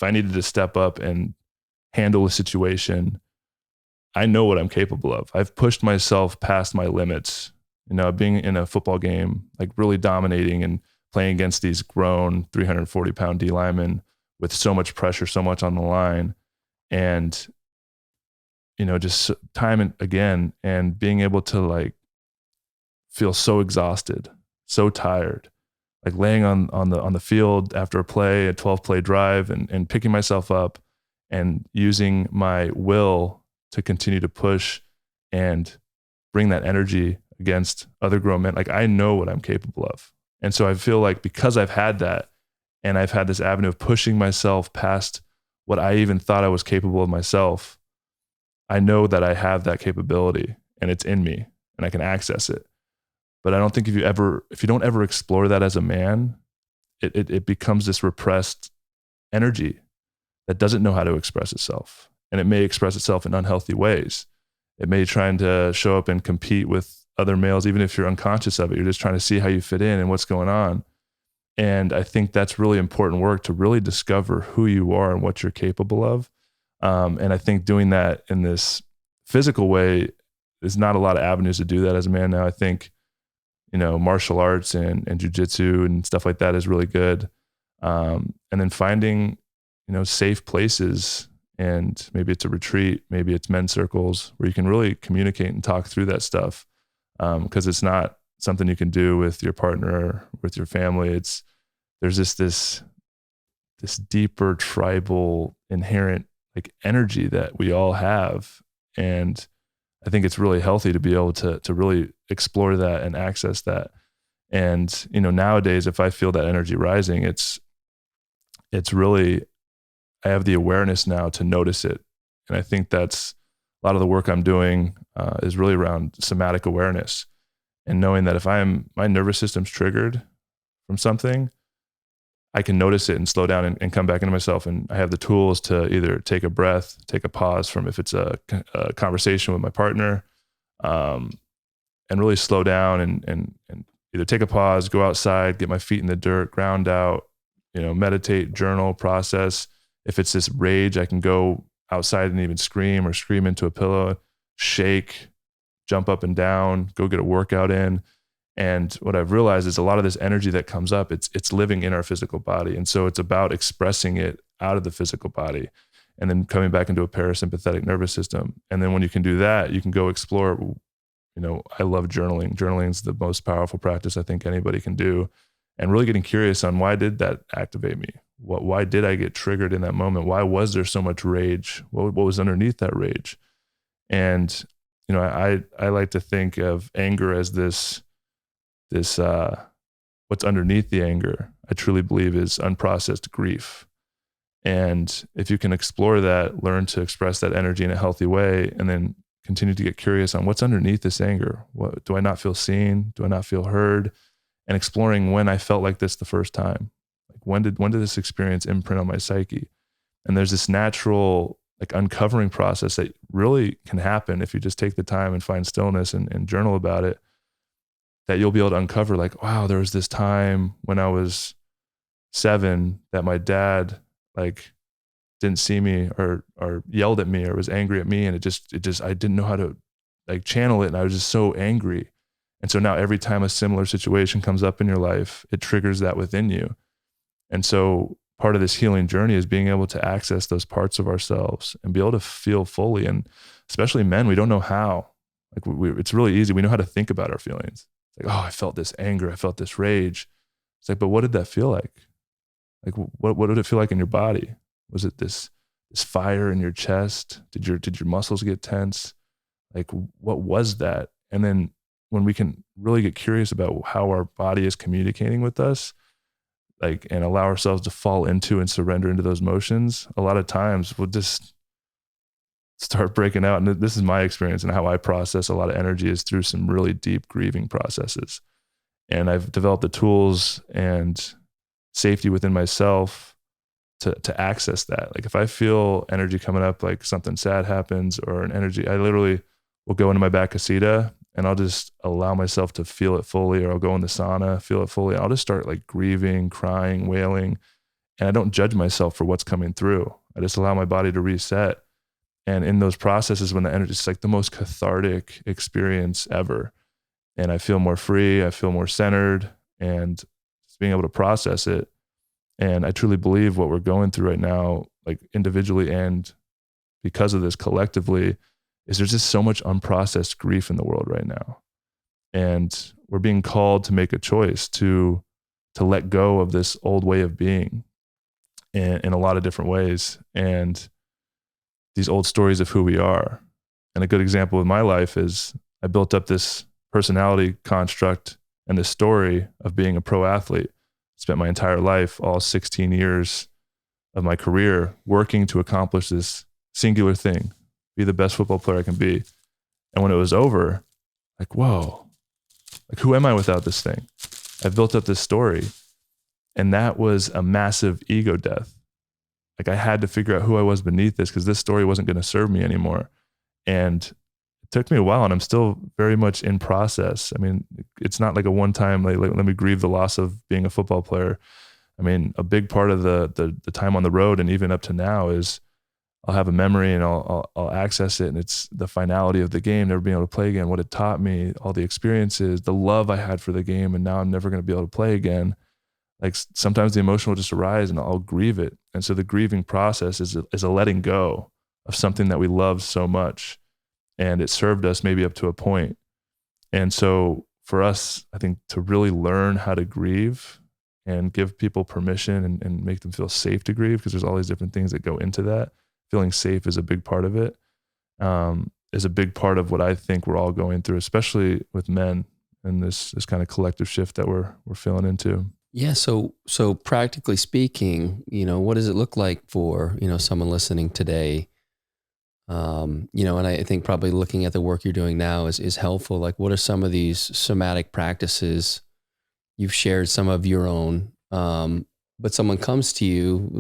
I needed to step up and handle a situation, I know what I'm capable of. I've pushed myself past my limits, being in a football game, like really dominating and playing against these grown 340-pound D linemen with so much pressure, so much on the line. And, just time and again, and being able to like feel so exhausted, so tired. like laying on the field after a play, a 12 play drive, and picking myself up and using my will to continue to push and bring that energy against other grown men. Like I know what I'm capable of. And so I feel like because I've had that, and I've had this avenue of pushing myself past what I even thought I was capable of myself, I know that I have that capability and it's in me and I can access it. But I don't think if you don't ever explore that as a man, it becomes this repressed energy that doesn't know how to express itself. And it may express itself in unhealthy ways. It may try to show up and compete with other males, even if you're unconscious of it. You're just trying to see how you fit in and what's going on. And I think that's really important work to really discover who you are and what you're capable of. And I think doing that in this physical way, there's not a lot of avenues to do that as a man now. I think, martial arts and jujitsu and stuff like that is really good. And then finding, safe places, and maybe it's a retreat, maybe it's men's circles where you can really communicate and talk through that stuff. Because it's not something you can do with your partner, with your family. There's this deeper tribal inherent like energy that we all have. And I think it's really healthy to be able to really explore that and access that. And, nowadays, if I feel that energy rising, it's really, I have the awareness now to notice it. And I think that's a lot of the work I'm doing is really around somatic awareness, and knowing that if my nervous system's triggered from something, I can notice it and slow down and come back into myself. And I have the tools to either take a breath, take a pause from if it's a conversation with my partner, and really slow down and either take a pause, go outside, get my feet in the dirt, ground out, meditate, journal, process. If it's this rage, I can go outside and even scream or scream into a pillow, shake, jump up and down, go get a workout in. And what I've realized is a lot of this energy that comes up, it's living in our physical body. And so it's about expressing it out of the physical body and then coming back into a parasympathetic nervous system. And then when you can do that, you can go explore. I love journaling. Journaling is the most powerful practice I think anybody can do. And really getting curious on why did that activate me? Why did I get triggered in that moment? Why was there so much rage? What was underneath that rage? And, I like to think of anger as this what's underneath the anger, I truly believe is unprocessed grief. And if you can explore that, learn to express that energy in a healthy way, and then continue to get curious on what's underneath this anger. What do I not feel seen? Do I not feel heard? And exploring when I felt like this the first time. Like when did this experience imprint on my psyche? And there's this natural like uncovering process that really can happen if you just take the time and find stillness and journal about it, that you'll be able to uncover like, wow, there was this time when I was 7 that my dad like didn't see me or yelled at me or was angry at me. And it just, I didn't know how to like channel it. And I was just so angry. And so now every time a similar situation comes up in your life, it triggers that within you. And so part of this healing journey is being able to access those parts of ourselves and be able to feel fully. And especially men, we don't know how. Like it's really easy. We know how to think about our feelings. It's like, oh, I felt this anger. I felt this rage. It's like, but what did that feel like? Like, what did it feel like in your body? Was it this fire in your chest? Did your muscles get tense? Like, what was that? And then when we can really get curious about how our body is communicating with us, like, and allow ourselves to fall into and surrender into those motions, a lot of times we'll just start breaking out. And this is my experience, and how I process a lot of energy is through some really deep grieving processes. And I've developed the tools and safety within myself to access that. Like if I feel energy coming up, like something sad happens or an energy, I literally will go into my back casita and I'll just allow myself to feel it fully, or I'll go in the sauna, feel it fully. I'll just start like grieving, crying, wailing. And I don't judge myself for what's coming through. I just allow my body to reset. And in those processes, when the energy is like the most cathartic experience ever. And I feel more free, I feel more centered, and just being able to process it. And I truly believe what we're going through right now, like individually and because of this collectively, is there's just so much unprocessed grief in the world right now. And we're being called to make a choice to to let go of this old way of being in a lot of different ways, and these old stories of who we are. And a good example of my life is I built up this personality construct and this story of being a pro athlete. Spent my entire life, all 16 years of my career, working to accomplish this singular thing, be the best football player I can be. And when it was over, like, whoa, like, who am I without this thing? I built up this story, and that was a massive ego death. Like, I had to figure out who I was beneath this, because this story wasn't going to serve me anymore. And it took me a while, and I'm still very much in process. I mean, it's not like a one-time, like, let me grieve the loss of being a football player. I mean, a big part of the time on the road, and even up to now, is I'll have a memory and I'll access it, and it's the finality of the game, never being able to play again, what it taught me, all the experiences, the love I had for the game, and now I'm never going to be able to play again. Like, sometimes the emotion will just arise and I'll grieve it. And so the grieving process is a letting go of something that we loved so much, and it served us maybe up to a point. And so for us, I think, to really learn how to grieve and give people permission and make them feel safe to grieve, because there's all these different things that go into that. Feeling safe is a big part of it, is a big part of what I think we're all going through, especially with men, and this kind of collective shift that we're feeling into.
Yeah. So practically speaking, what does it look like for, someone listening today? And I think probably looking at the work you're doing now is helpful. Like, what are some of these somatic practices? You've shared some of your own, but someone comes to you,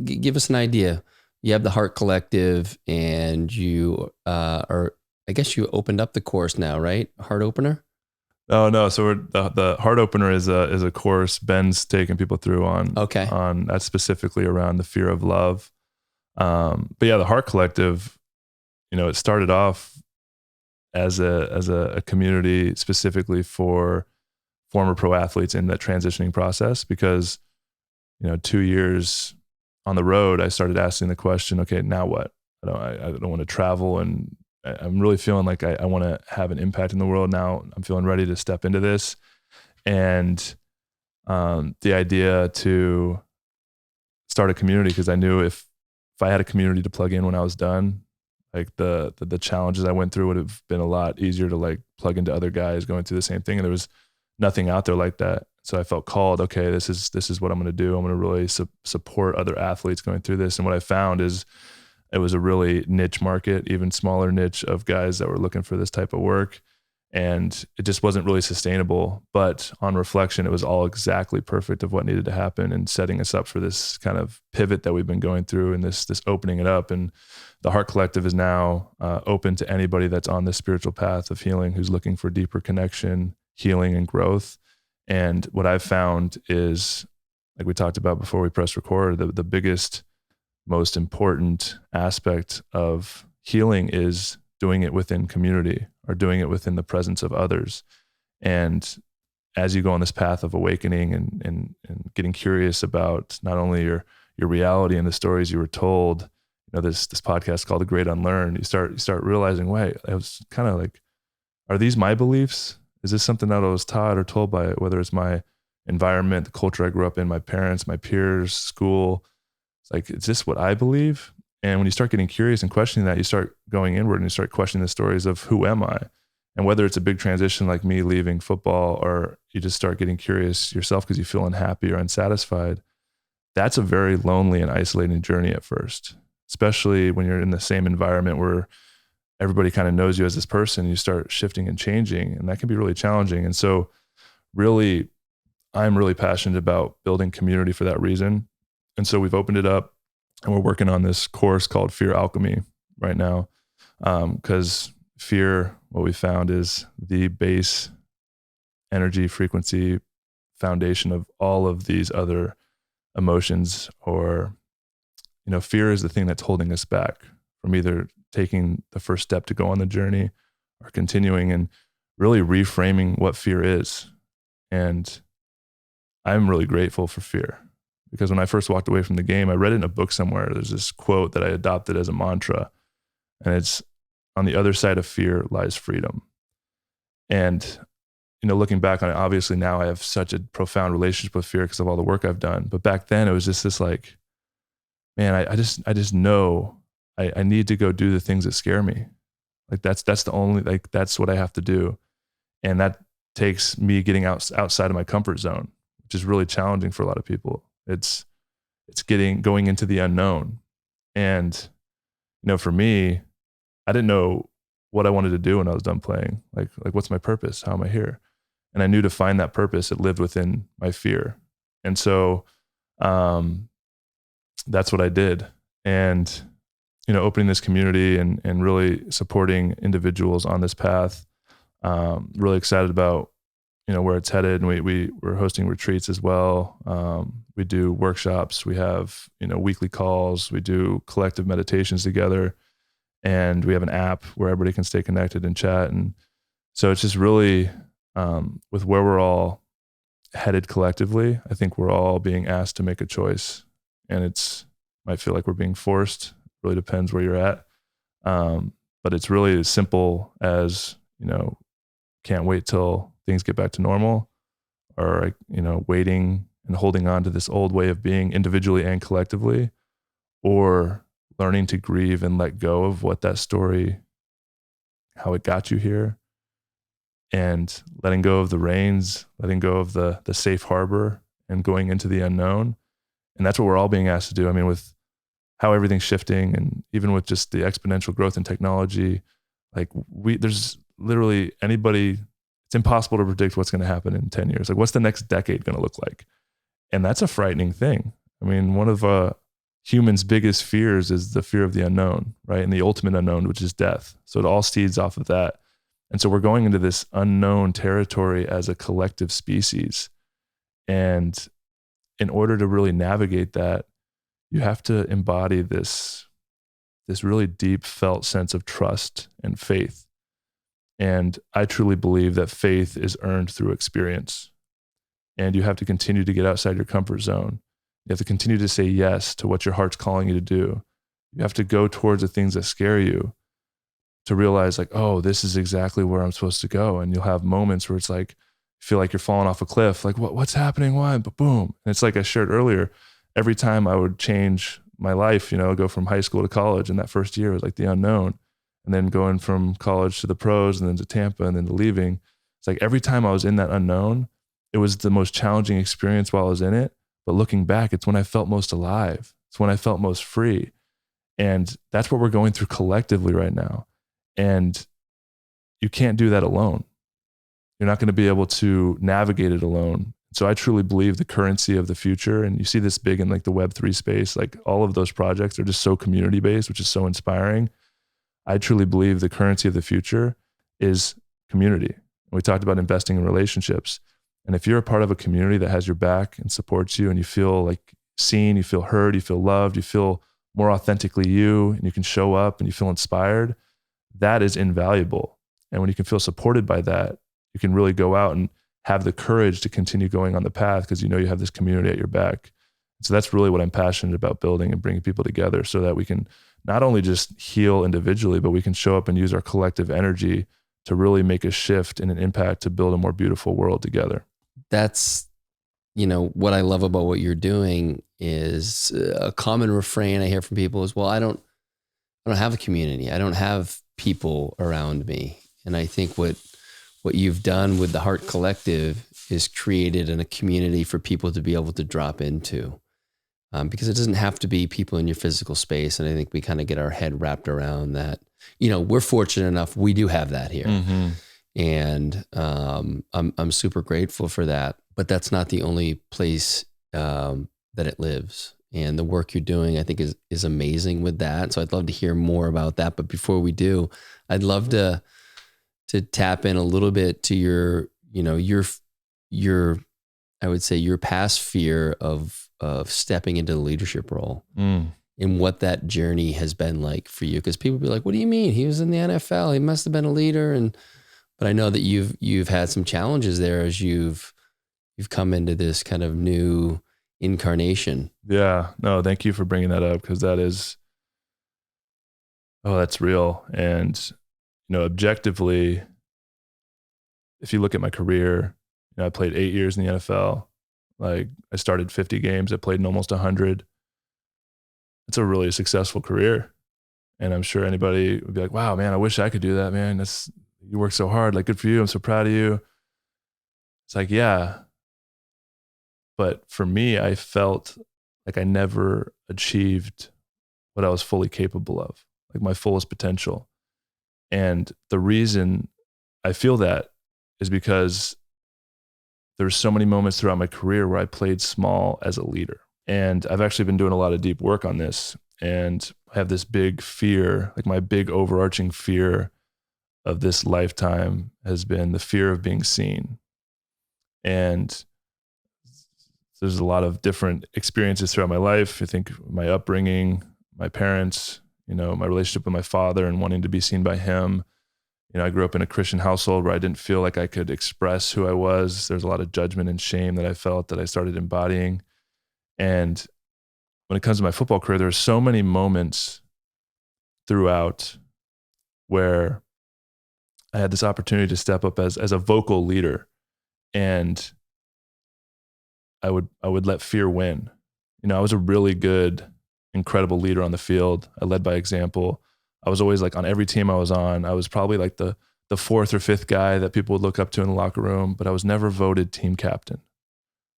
give us an idea. You have the Heart Collective, and you I guess you opened up the course now, right? Heart Opener?
Oh no! So the Heart Opener is a course Ben's taking people through on that's specifically around the fear of love. But yeah, the Heart Collective, it started off as a community specifically for former pro athletes in that transitioning process, because 2 years on the road, I started asking the question, okay, now what? I don't want to travel, and I'm really feeling like I want to have an impact in the world now. I'm feeling ready to step into this. And the idea to start a community, because I knew if I had a community to plug in when I was done, like the challenges I went through would have been a lot easier to like plug into other guys going through the same thing. And there was nothing out there like that. So I felt called, okay, this is what I'm going to do. I'm going to really support other athletes going through this. And what I found is it was a really niche market, even smaller niche of guys that were looking for this type of work. And it just wasn't really sustainable. But on reflection, it was all exactly perfect of what needed to happen and setting us up for this kind of pivot that we've been going through, and this opening it up. And the Heart Collective is now open to anybody that's on this spiritual path of healing, who's looking for deeper connection, healing, and growth. And what I've found is, like we talked about before we pressed record, the biggest, most important aspect of healing is doing it within community, or doing it within the presence of others. And as you go on this path of awakening and getting curious about not only your reality and the stories you were told, this podcast called The Great Unlearn, you start realizing, wait, I was kind of like, are these my beliefs? Is this something that I was taught or told by, whether it's my environment, the culture I grew up in, my parents, my peers, school? It's like, is this what I believe? And when you start getting curious and questioning that, you start going inward and you start questioning the stories of who am I? And whether it's a big transition like me leaving football, or you just start getting curious yourself because you feel unhappy or unsatisfied, that's a very lonely and isolating journey at first, especially when you're in the same environment where everybody kind of knows you as this person. You start shifting and changing, and that can be really challenging. And so really, I'm really passionate about building community for that reason. And so we've opened it up, and we're working on this course called Fear Alchemy right now. Because fear, what we found, is the base energy frequency foundation of all of these other emotions, or, fear is the thing that's holding us back from either taking the first step to go on the journey or continuing, and really reframing what fear is. And I'm really grateful for fear, because when I first walked away from the game, I read it in a book somewhere. There's this quote that I adopted as a mantra, and it's, on the other side of fear lies freedom. And looking back on it, obviously now I have such a profound relationship with fear because of all the work I've done. But back then it was just this like, man, I just know I need to go do the things that scare me. Like that's the only, like, that's what I have to do. And that takes me getting outside of my comfort zone, which is really challenging for a lot of people. It's going into the unknown. And, for me, I didn't know what I wanted to do when I was done playing. Like what's my purpose? How am I here? And I knew to find that purpose, it lived within my fear. And so, that's what I did. And, opening this community and really supporting individuals on this path, really excited about, where it's headed. And we're hosting retreats as well. We do workshops. We have, weekly calls. We do collective meditations together. And we have an app where everybody can stay connected and chat. And so it's just really, with where we're all headed collectively, I think we're all being asked to make a choice. And might feel like we're being forced. Really depends where you're at. But it's really as simple as, can't wait till things get back to normal, or, waiting and holding on to this old way of being individually and collectively, or learning to grieve and let go of what that story, how it got you here, and letting go of the reins, letting go of the safe harbor and going into the unknown. And that's what we're all being asked to do. I mean, with how everything's shifting, and even with just the exponential growth in technology, like there's literally it's impossible to predict what's going to happen in 10 years. Like, what's the next decade going to look like? And that's a frightening thing. I mean, one of humans' biggest fears is the fear of the unknown, right? And the ultimate unknown, which is death. So it all seeds off of that. And so we're going into this unknown territory as a collective species. And in order to really navigate that, you have to embody this really deep felt sense of trust and faith. And I truly believe that faith is earned through experience. And you have to continue to get outside your comfort zone. You have to continue to say yes to what your heart's calling you to do. You have to go towards the things that scare you to realize, like, oh, this is exactly where I'm supposed to go. And you'll have moments where it's like, you feel like you're falling off a cliff. Like, what's happening? Why? But boom. And it's like I shared earlier, every time I would change my life, go from high school to college, and that first year was like the unknown. And then going from college to the pros, and then to Tampa, and then to leaving. It's like every time I was in that unknown, it was the most challenging experience while I was in it. But looking back, it's when I felt most alive. It's when I felt most free. And that's what we're going through collectively right now. And you can't do that alone. You're not going to be able to navigate it alone. So I truly believe the currency of the future, and you see this big in like the Web3 space, like all of those projects are just so community based, which is so inspiring. I truly believe the currency of the future is community. We talked about investing in relationships. And if you're a part of a community that has your back and supports you, and you feel like seen, you feel heard, you feel loved, you feel more authentically you, and you can show up and you feel inspired, that is invaluable. And when you can feel supported by that, you can really go out and have the courage to continue going on the path, because you have this community at your back. So that's really what I'm passionate about building and bringing people together, so that we can not only just heal individually, but we can show up and use our collective energy to really make a shift and an impact to build a more beautiful world together.
That's, what I love about what you're doing is a common refrain I hear from people is, well, I don't have a community. I don't have people around me. And I think what you've done with the Heart Collective is created a community for people to be able to drop into. Because it doesn't have to be people in your physical space. And I think we kind of get our head wrapped around that. We're fortunate enough, we do have that here. Mm-hmm. And I'm super grateful for that. But that's not the only place that it lives. And the work you're doing, I think, is amazing with that. So I'd love to hear more about that. But before we do, I'd love to tap in a little bit to your I would say your past fear of stepping into the leadership role, and what that journey has been like for you. Because people be like, what do you mean? He was in the NFL. He must have been a leader. But I know that you've had some challenges there as you've come into this kind of new incarnation.
Yeah, no, thank you for bringing that up, because that's real. And, objectively, if you look at my career, I played 8 years in the NFL. Like I started 50 games. I played in almost 100. It's a really successful career. And I'm sure anybody would be like, wow, man, I wish I could do that, man. You work so hard. Like, good for you. I'm so proud of you. It's like, yeah. But for me, I felt like I never achieved what I was fully capable of, like my fullest potential. And the reason I feel that is because there's so many moments throughout my career where I played small as a leader. And I've actually been doing a lot of deep work on this. And I have this big fear, like my big overarching fear of this lifetime has been the fear of being seen. And there's a lot of different experiences throughout my life. I think my upbringing, my parents, my relationship with my father and wanting to be seen by him. I grew up in a Christian household where I didn't feel like I could express who I was. There's a lot of judgment and shame that I felt that I started embodying. And when it comes to my football career, there are so many moments throughout where I had this opportunity to step up as a vocal leader, and I would let fear win. I was a really good, incredible leader on the field. I led by example. I was always like on every team I was on. I was probably like the fourth or fifth guy that people would look up to in the locker room, but I was never voted team captain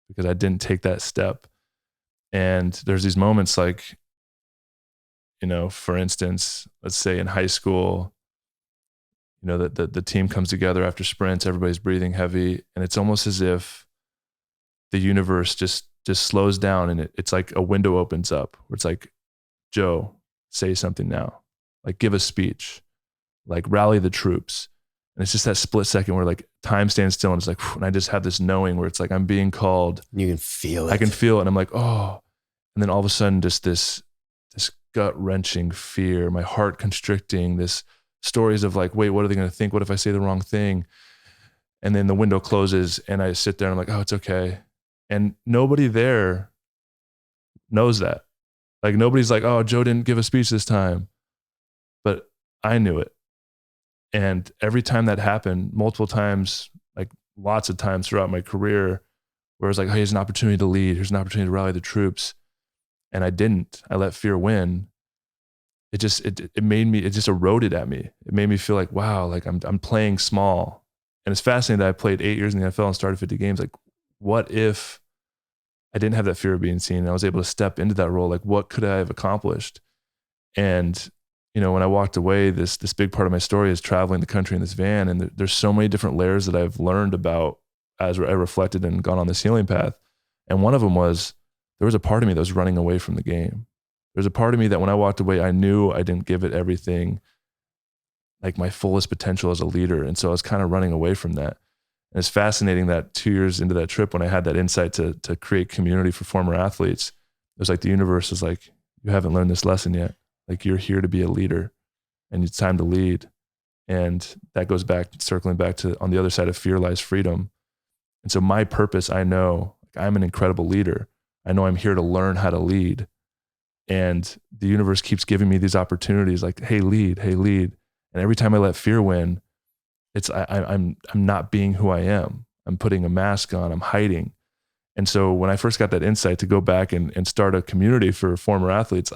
because I didn't take that step. And there's these moments like, for instance, let's say in high school, the team comes together after sprints, everybody's breathing heavy, and it's almost as if the universe just slows down, and it's like a window opens up where it's like, Joe, say something now, like give a speech, like rally the troops. And it's just that split second where like time stands still, and it's like, and I just have this knowing where it's like I'm being called.
You can feel it.
I can feel it, and I'm like, oh. And then all of a sudden, just this gut wrenching fear, my heart constricting, this stories of like, wait, what are they going to think? What if I say the wrong thing? And then the window closes, and I sit there and I'm like, oh, it's okay. And nobody there knows that. Like nobody's like, oh, Joe didn't give a speech this time. But I knew it. And every time that happened, multiple times, like lots of times throughout my career, where it was like, hey, here's an opportunity to lead. Here's an opportunity to rally the troops. And I didn't. I let fear win. It just eroded at me. It made me feel like, wow, like I'm playing small. And it's fascinating that I played 8 years in the NFL and started 50 games. Like, what if I didn't have that fear of being seen and I was able to step into that role? Like, what could I have accomplished? And, when I walked away, this big part of my story is traveling the country in this van. And there's so many different layers that I've learned about as I reflected and gone on this healing path. And one of them was, there was a part of me that was running away from the game. There's a part of me that when I walked away, I knew I didn't give it everything, like my fullest potential as a leader. And so I was kind of running away from that. And it's fascinating that 2 years into that trip, when I had that insight to create community for former athletes, it was like the universe is like, you haven't learned this lesson yet. Like you're here to be a leader and it's time to lead. And that goes back, circling back to on the other side of fear lies freedom. And so my purpose, I know I'm an incredible leader. I know I'm here to learn how to lead. And the universe keeps giving me these opportunities like, hey, lead. And every time I let fear win, it's I'm not being who I am. I'm putting a mask on, I'm hiding. And so when I first got that insight to go back and start a community for former athletes,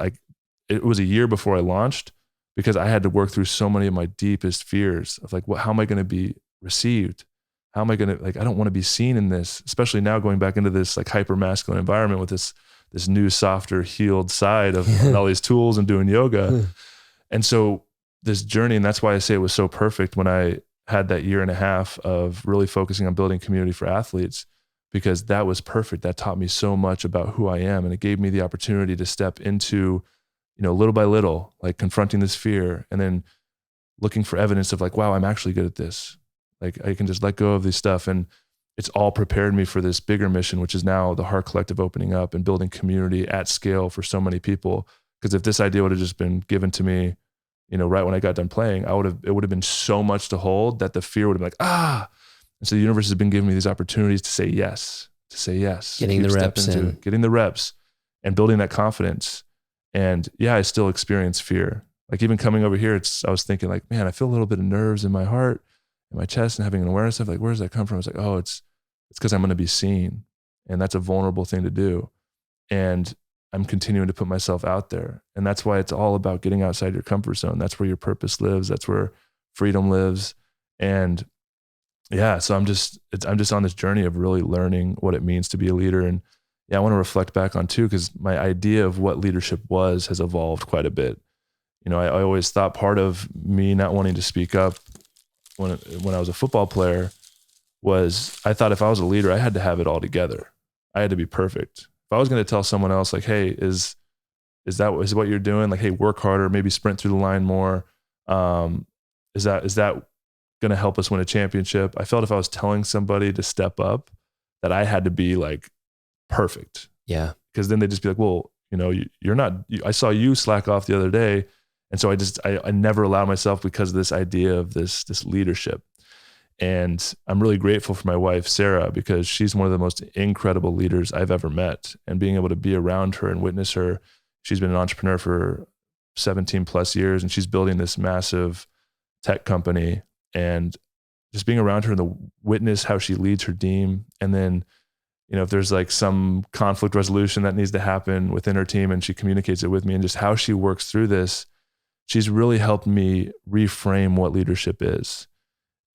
it was a year before I launched, because I had to work through so many of my deepest fears of like, how am I going to be received? How am I going to, like, I don't want to be seen in this, especially now going back into this like hyper masculine environment with this new softer healed side of all these tools and doing yoga. And so this journey, and that's why I say it was so perfect when I had that year and a half of really focusing on building community for athletes, because that was perfect. That taught me so much about who I am. And it gave me the opportunity to step into, little by little, like confronting this fear and then looking for evidence of like, wow, I'm actually good at this. Like I can just let go of this stuff. And it's all prepared me for this bigger mission, which is now the Heart Collective opening up and building community at scale for so many people. Because if this idea would have just been given to me, right when I got done playing, it would have been so much to hold that the fear would have been like, And so the universe has been giving me these opportunities to say yes.
Getting the reps in.
Getting the reps and building that confidence. And yeah, I still experience fear. Like even coming over here, I was thinking like, man, I feel a little bit of nerves in my heart. in my chest and having an awareness of like, where does that come from? It's like, oh, it's because I'm going to be seen. And that's a vulnerable thing to do. And I'm continuing to put myself out there. And that's why it's all about getting outside your comfort zone. That's where your purpose lives. That's where freedom lives. And yeah, so I'm just on this journey of really learning what it means to be a leader. And yeah, I want to reflect back on too, because my idea of what leadership was has evolved quite a bit. You know, I always thought part of me not wanting to speak up when I was a football player was I thought if I was a leader, I had to have it all together. I had to be perfect. If I was going to tell someone else like, hey, is what you're doing? Like, hey, work harder, maybe sprint through the line more. Is that going to help us win a championship? I felt if I was telling somebody to step up, that I had to be like perfect.
Yeah.
Because then they'd just be like, well, you know, you're not, I saw you slack off the other day. And so I never allowed myself, because of this idea of this leadership. And I'm really grateful for my wife, Sarah, because she's one of the most incredible leaders I've ever met. And being able to be around her and witness her, she's been an entrepreneur for 17 plus years, and she's building this massive tech company. And just being around her and the witness how she leads her team. And then, you know, if there's like some conflict resolution that needs to happen within her team and she communicates it with me, and just how she works through this, she's really helped me reframe what leadership is.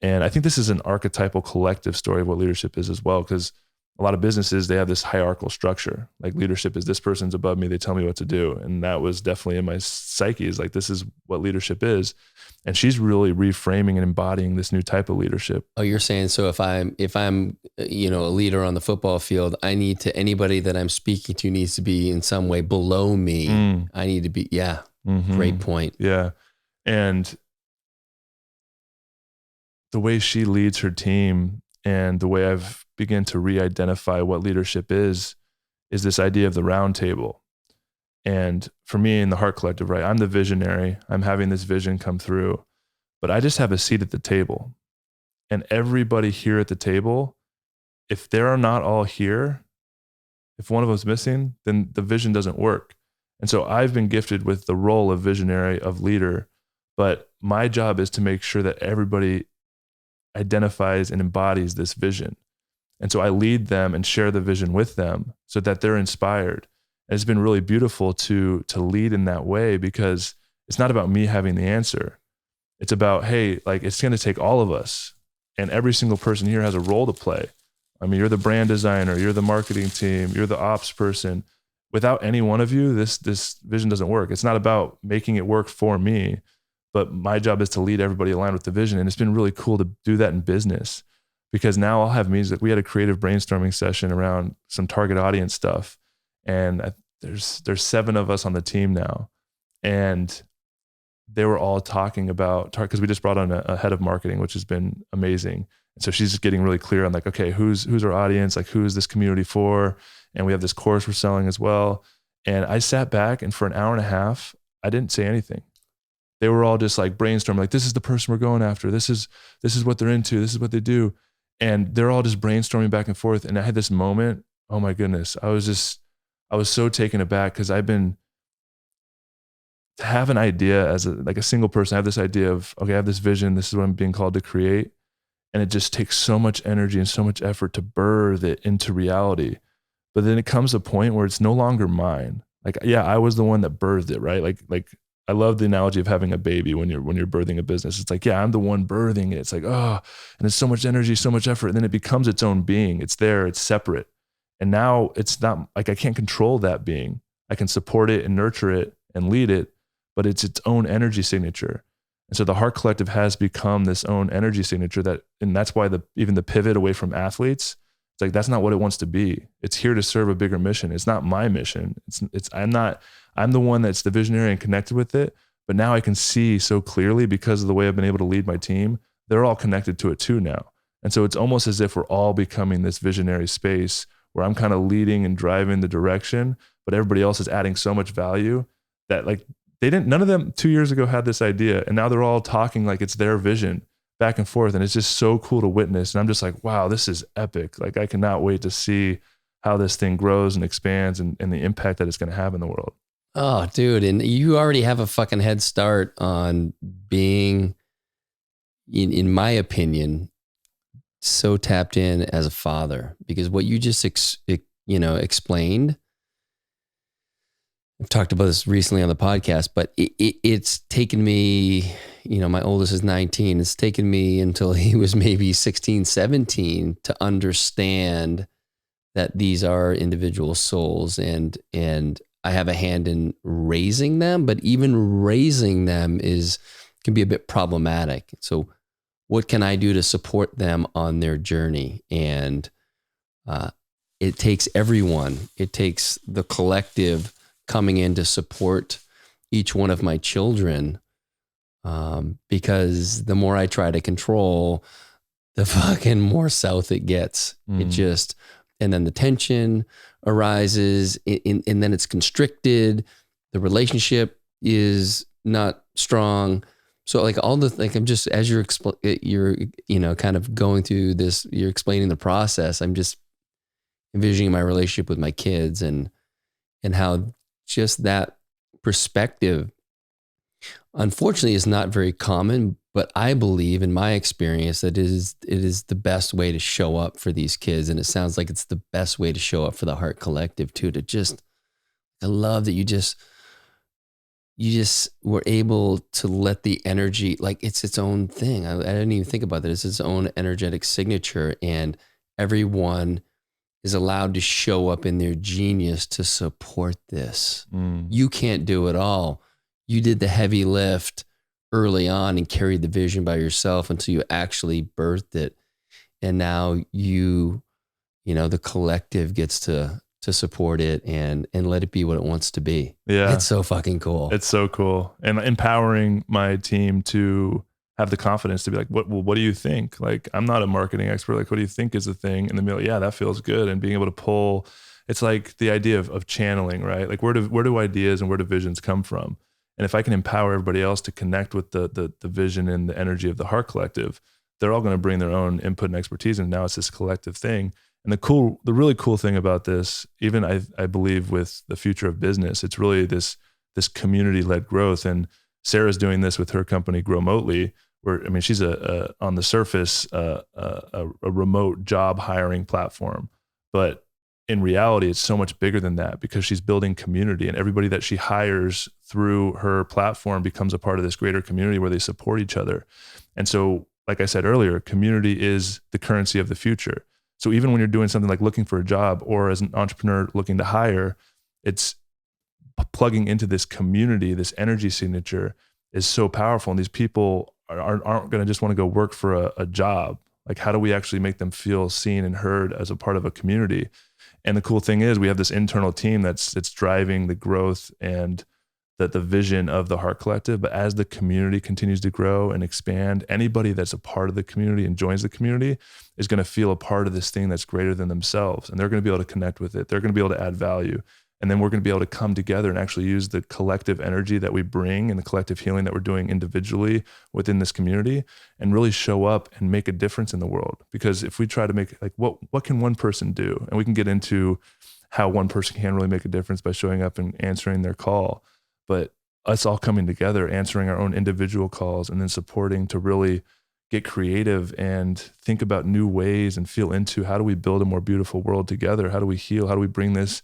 And I think this is an archetypal collective story of what leadership is as well, because a lot of businesses, they have this hierarchical structure. Like, leadership is this person's above me, they tell me what to do. And that was definitely in my psyche, is like, this is what leadership is. And she's really reframing and embodying this new type of leadership.
Oh, you're saying, so if I'm, you know, a leader on the football field, anybody that I'm speaking to needs to be in some way below me. I need to be, yeah. Mm-hmm. Great point.
Yeah. And the way she leads her team and the way I've begun to re-identify what leadership is this idea of the round table. And for me in the Heart Collective, right, I'm the visionary. I'm having this vision come through, but I just have a seat at the table. And everybody here at the table, if they're not all here, if one of them's missing, then the vision doesn't work. And so I've been gifted with the role of visionary, of leader, but my job is to make sure that everybody identifies and embodies this vision. And so I lead them and share the vision with them so that they're inspired. And it's been really beautiful to lead in that way, because it's not about me having the answer. It's about, hey, like, it's going to take all of us, and every single person here has a role to play. I mean, you're the brand designer, you're the marketing team, you're the ops person. Without any one of you, this vision doesn't work. It's not about making it work for me, but my job is to lead everybody aligned with the vision. And it's been really cool to do that in business, because now I'll have meetings. Like, we had a creative brainstorming session around some target audience stuff. And there's 7 of us on the team now. And they were all talking about, because we just brought on a head of marketing, which has been amazing. And so she's just getting really clear on like, okay, who's our audience? Like, who is this community for? And we have this course we're selling as well. And I sat back, and for an hour and a half, I didn't say anything. They were all just like brainstorming, like, this is the person we're going after. This is what they're into. This is what they do. And they're all just brainstorming back and forth. And I had this moment, oh my goodness. I was so taken aback, because I've been, to have an idea as a single person, I have this idea of, okay, I have this vision. This is what I'm being called to create. And it just takes so much energy and so much effort to birth it into reality. But then it comes a point where it's no longer mine. Like, yeah, I was the one that birthed it, right? Like I love the analogy of having a baby when you're birthing a business. It's like, yeah, I'm the one birthing it. It's like, oh, and it's so much energy, so much effort. And then it becomes its own being. It's there, it's separate. And now it's not like, I can't control that being. I can support it and nurture it and lead it, but it's its own energy signature. And so the Heart Collective has become this own energy signature and that's why even the pivot away from athletes, it's like, that's not what it wants to be. It's here to serve a bigger mission. It's not my mission. I'm the one that's the visionary and connected with it. But now I can see so clearly, because of the way I've been able to lead my team, they're all connected to it too now. And so it's almost as if we're all becoming this visionary space where I'm kind of leading and driving the direction, but everybody else is adding so much value that, like, none of them 2 years ago had this idea, and now they're all talking like it's their vision back and forth. And it's just so cool to witness. And I'm just like, wow, this is epic. Like, I cannot wait to see how this thing grows and expands and the impact that it's going to have in the world.
Oh, dude. And you already have a fucking head start on being in my opinion, so tapped in as a father, because what you just explained, I've talked about this recently on the podcast, but it's taken me, my oldest is 19. It's taken me until he was maybe 16, 17 to understand that these are individual souls, and I have a hand in raising them, but even raising them can be a bit problematic. So what can I do to support them on their journey? And it takes everyone. It takes the collective coming in to support each one of my children, because the more I try to control, the fucking more south it gets. And then the tension arises, and then it's constricted. The relationship is not strong. So I'm just, as you're kind of going through this, you're explaining the process, I'm just envisioning my relationship with my kids and how just that perspective, unfortunately, is not very common, but I believe in my experience that it is the best way to show up for these kids. And it sounds like it's the best way to show up for the Heart Collective too, I love that you just were able to let the energy, like it's its own thing. I didn't even think about that. It's its own energetic signature, and everyone is allowed to show up in their genius to support this. You can't do it all. You did the heavy lift early on and carried the vision by yourself until you actually birthed it. And now the collective gets to support it and let it be what it wants to be.
Yeah.
It's so fucking cool.
It's so cool. And empowering my team to have the confidence to be like, what do you think? Like, I'm not a marketing expert. Like, what do you think is the thing? And then be like, yeah, that feels good. And being able to pull, it's like the idea of channeling, right? Like where do ideas and where do visions come from? And if I can empower everybody else to connect with the vision and the energy of the Heart Collective, they're all going to bring their own input and expertise. And now it's this collective thing. And the really cool thing about this, even I believe with the future of business, it's really this community-led growth. And Sarah's doing this with her company, Growmotely, where, I mean, she's on the surface, a remote job hiring platform, but in reality, it's so much bigger than that, because she's building community, and everybody that she hires through her platform becomes a part of this greater community where they support each other. And so, like I said earlier, community is the currency of the future. So even when you're doing something like looking for a job, or as an entrepreneur looking to hire, it's plugging into this community. This energy signature is so powerful. And these people aren't going to just want to go work for a job. Like, how do we actually make them feel seen and heard as a part of a community? And the cool thing is we have this internal team that's driving the growth and the vision of the Heart Collective. But as the community continues to grow and expand, anybody that's a part of the community and joins the community is going to feel a part of this thing that's greater than themselves. And they're going to be able to connect with it. They're going to be able to add value. And then we're going to be able to come together and actually use the collective energy that we bring and the collective healing that we're doing individually within this community and really show up and make a difference in the world. Because if we try to make, like, what can one person do? And we can get into how one person can really make a difference by showing up and answering their call. But us all coming together, answering our own individual calls, and then supporting to really get creative and think about new ways and feel into, how do we build a more beautiful world together? How do we heal? How do we bring these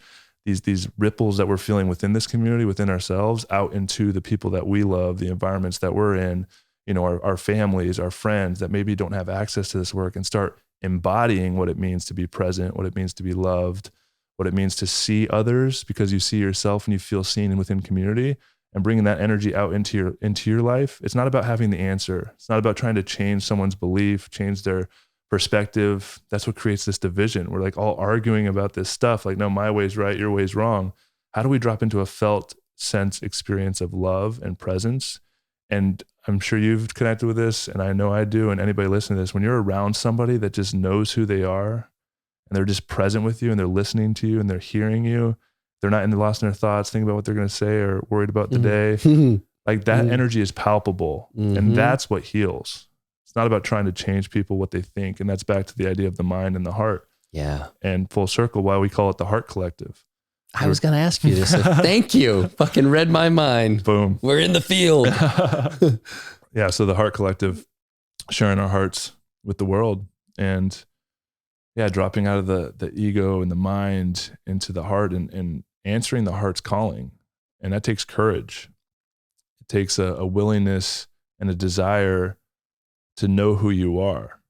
ripples that we're feeling within this community, within ourselves, out into the people that we love, the environments that we're in, our families, our friends that maybe don't have access to this work, and start embodying what it means to be present, what it means to be loved, what it means to see others because you see yourself and you feel seen and within community, and bringing that energy out into your life. It's not about having the answer. It's not about trying to change someone's belief, change their perspective. That's what creates this division. We're like all arguing about this stuff. Like, no, my way's right, your way's wrong. How do we drop into a felt sense experience of love and presence? And I'm sure you've connected with this, and I know I do. And anybody listening to this, when you're around somebody that just knows who they are, and they're just present with you, and they're listening to you, and they're hearing you, they're not lost in their thoughts, thinking about what they're going to say or worried about the day. Like, that energy is palpable, and that's what heals. It's not about trying to change people what they think. And that's back to the idea of the mind and the heart. Yeah. And full circle, why we call it the Heart Collective.
I was going to ask you this. So thank you. Fucking read my mind.
Boom.
We're in the field.
Yeah. So the Heart Collective, sharing our hearts with the world, and yeah, dropping out of the ego and the mind into the heart, and answering the heart's calling. And that takes courage. It takes a willingness and a desire to know who you are.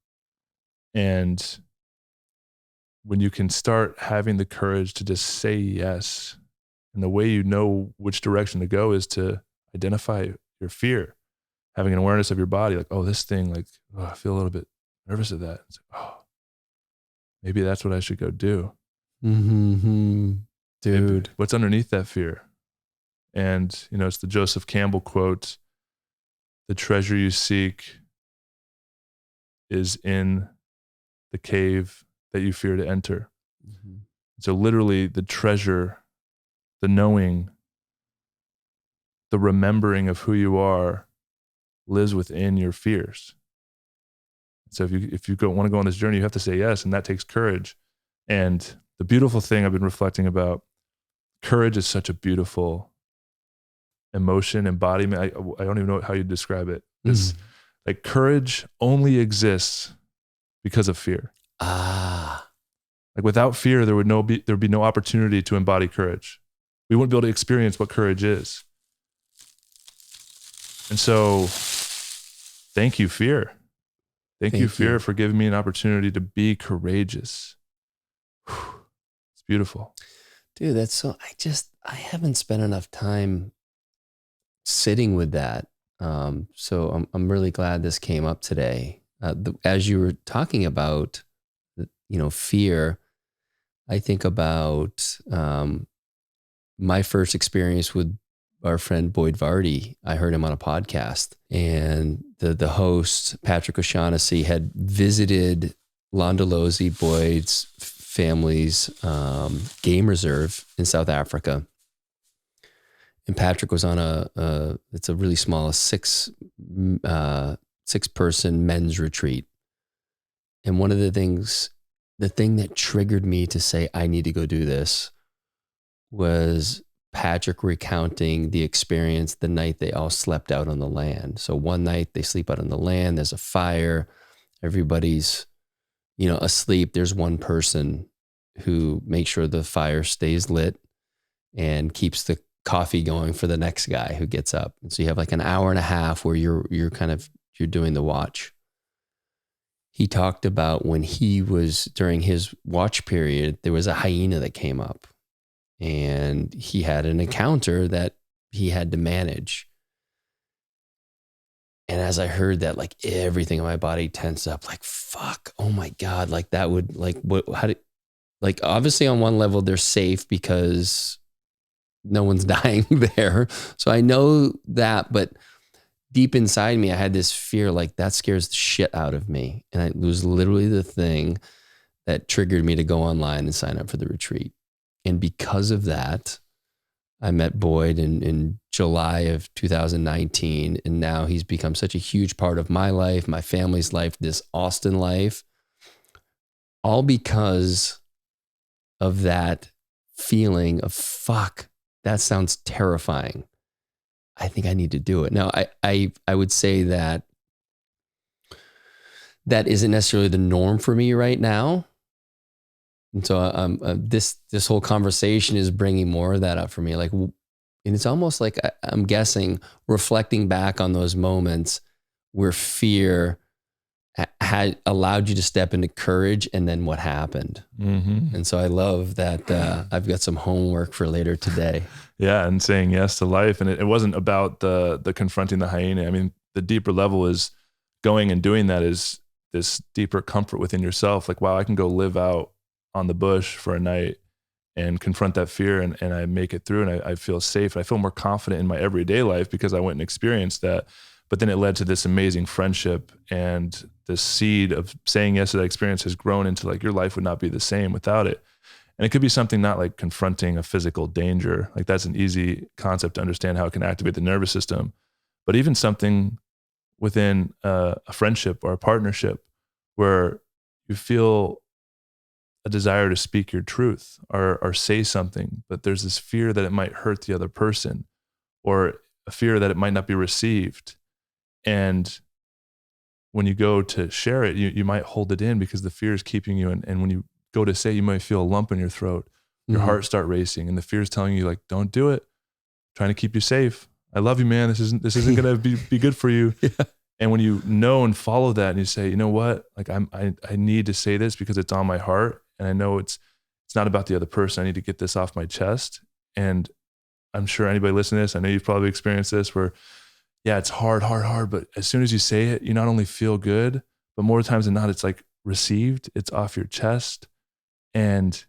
And when you can start having the courage to just say yes, and the way you know which direction to go is to identify your fear, having an awareness of your body, like, oh, this thing, like, oh, I feel a little bit nervous of that. It's like, oh, maybe that's what I should go do.
Mm-hmm. Dude.
Maybe, what's underneath that fear? And, it's the Joseph Campbell quote, the treasure you seek is in the cave that you fear to enter.
Mm-hmm.
So literally the treasure, the knowing, the remembering of who you are lives within your fears. So if you want to go on this journey, you have to say yes, and that takes courage. And the beautiful thing I've been reflecting about, courage is such a beautiful emotion, embodiment. I don't even know how you describe it. It's like courage only exists because of fear. Like without fear, there would be no opportunity to embody courage. We wouldn't be able to experience what courage is. And so, thank you, fear. Thank you, fear, for giving me an opportunity to be courageous. It's beautiful.
Dude, that's so, I haven't spent enough time sitting with that. So I'm really glad this came up today. As you were talking about, fear, I think about my first experience with our friend Boyd Vardy. I heard him on a podcast, and the host, Patrick O'Shaughnessy, had visited Londolozi, Boyd's family's game reserve in South Africa. And Patrick was on it's a really small six-person men's retreat. And one of the thing that triggered me to say, I need to go do this, was Patrick recounting the experience the night they all slept out on the land. So one night they sleep out on the land, there's a fire, everybody's, asleep. There's one person who makes sure the fire stays lit and keeps the coffee going for the next guy who gets up. And so you have like an hour and a half where you're doing the watch. He talked about when he was during his watch period, there was a hyena that came up, and he had an encounter that he had to manage. And as I heard that, like everything in my body tensed up, like, fuck, oh my God, like that would, like, obviously on one level they're safe because no one's dying there. So I know that, but deep inside me, I had this fear, like that scares the shit out of me. And it was literally the thing that triggered me to go online and sign up for the retreat. And because of that, I met Boyd in July of 2019. And now he's become such a huge part of my life, my family's life, this Austin life, all because of that feeling of, fuck, that sounds terrifying. I think I need to do it. Now, I would say that isn't necessarily the norm for me right now. And so this whole conversation is bringing more of that up for me. Like, and it's almost like I'm guessing, reflecting back on those moments where fear had allowed you to step into courage, and then what happened. Mm-hmm. And so I love that I've got some homework for later today.
Yeah, and saying yes to life. And it wasn't about the confronting the hyena. I mean, the deeper level is going and doing that is this deeper comfort within yourself. Like, wow, I can go live out on the bush for a night and confront that fear, and I make it through, and I feel safe. I feel more confident in my everyday life because I went and experienced that. But then it led to this amazing friendship, and the seed of saying yes to that experience has grown into, like, your life would not be the same without it. And it could be something not like confronting a physical danger. Like, that's an easy concept to understand how it can activate the nervous system. But even something within a friendship or a partnership where you feel a desire to speak your truth or say something, but there's this fear that it might hurt the other person, or a fear that it might not be received. And when you go to share it, you might hold it in because the fear is keeping you. And when you go to say, you might feel a lump in your throat, your heart start racing, and the fear is telling you like, don't do it. Trying to keep you safe. I love you, man. This isn't going to be good for you.
Yeah.
And when you know and follow that, and you say, you know what, like I need to say this because it's on my heart, and I know it's not about the other person. I need to get this off my chest. And I'm sure anybody listening to this, I know you've probably experienced this where, yeah, it's hard. But as soon as you say it, you not only feel good, but more times than not, it's like received, it's off your chest, and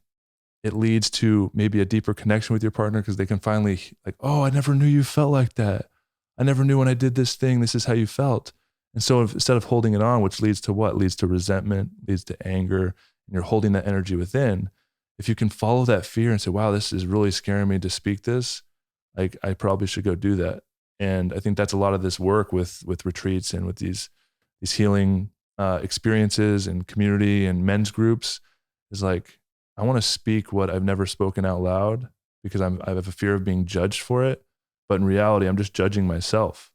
it leads to maybe a deeper connection with your partner because they can finally like, oh, I never knew you felt like that. I never knew when I did this thing, this is how you felt. And so instead of holding it on, which leads to what? Leads to resentment, leads to anger, and you're holding that energy within. If you can follow that fear and say, wow, this is really scaring me to speak this, like I probably should go do that. And I think that's a lot of this work with retreats and with these healing experiences and community and men's groups is like, I want to speak what I've never spoken out loud because I have a fear of being judged for it. But in reality, I'm just judging myself.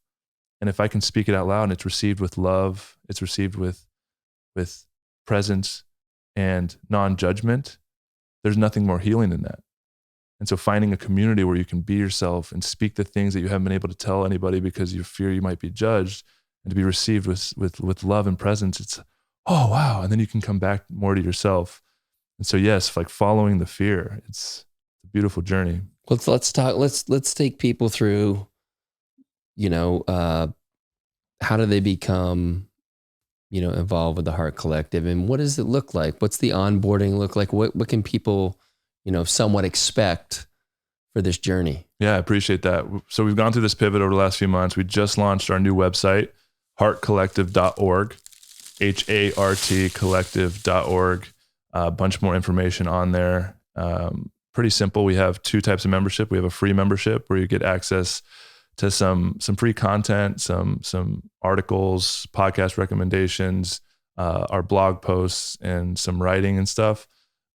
And if I can speak it out loud and it's received with love, it's received with presence and non-judgment, there's nothing more healing than that. And so finding a community where you can be yourself and speak the things that you haven't been able to tell anybody because you fear you might be judged, and to be received with love and presence, it's, oh, wow. And then you can come back more to yourself. And so, yes, like following the fear, it's a beautiful journey.
Let's talk. Let's take people through, how do they become, involved with the Heart Collective, and what does it look like? What's the onboarding look like? What can people, somewhat expect for this journey?
Yeah, I appreciate that. So we've gone through this pivot over the last few months. We just launched our new website, heartcollective.org, HART collective.org. A bunch more information on there. Pretty simple. We have two types of membership. We have a free membership where you get access to some free content, some articles, podcast recommendations, our blog posts, and some writing and stuff.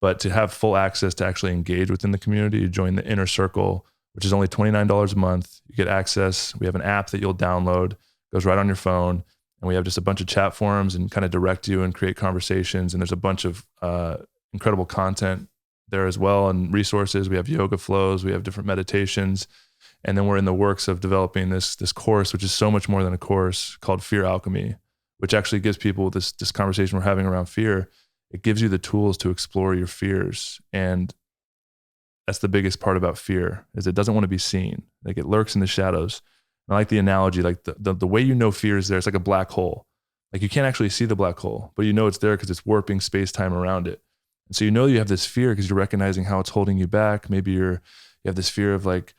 But to have full access to actually engage within the community, you join the Inner Circle, which is only $29 a month. You get access. We have an app that you'll download, goes right on your phone. And we have just a bunch of chat forums and kind of direct you and create conversations. And there's a bunch of incredible content there as well, and resources. We have yoga flows, we have different meditations. And then we're in the works of developing this course, which is so much more than a course, called Fear Alchemy, which actually gives people this conversation we're having around fear. It gives you the tools to explore your fears. And that's the biggest part about fear, is it doesn't want to be seen. Like, it lurks in the shadows. I like the analogy, like the way fear is there, it's like a black hole. Like, you can't actually see the black hole, but it's there because it's warping space-time around it. And so you have this fear because you're recognizing how it's holding you back. Maybe you have this fear of like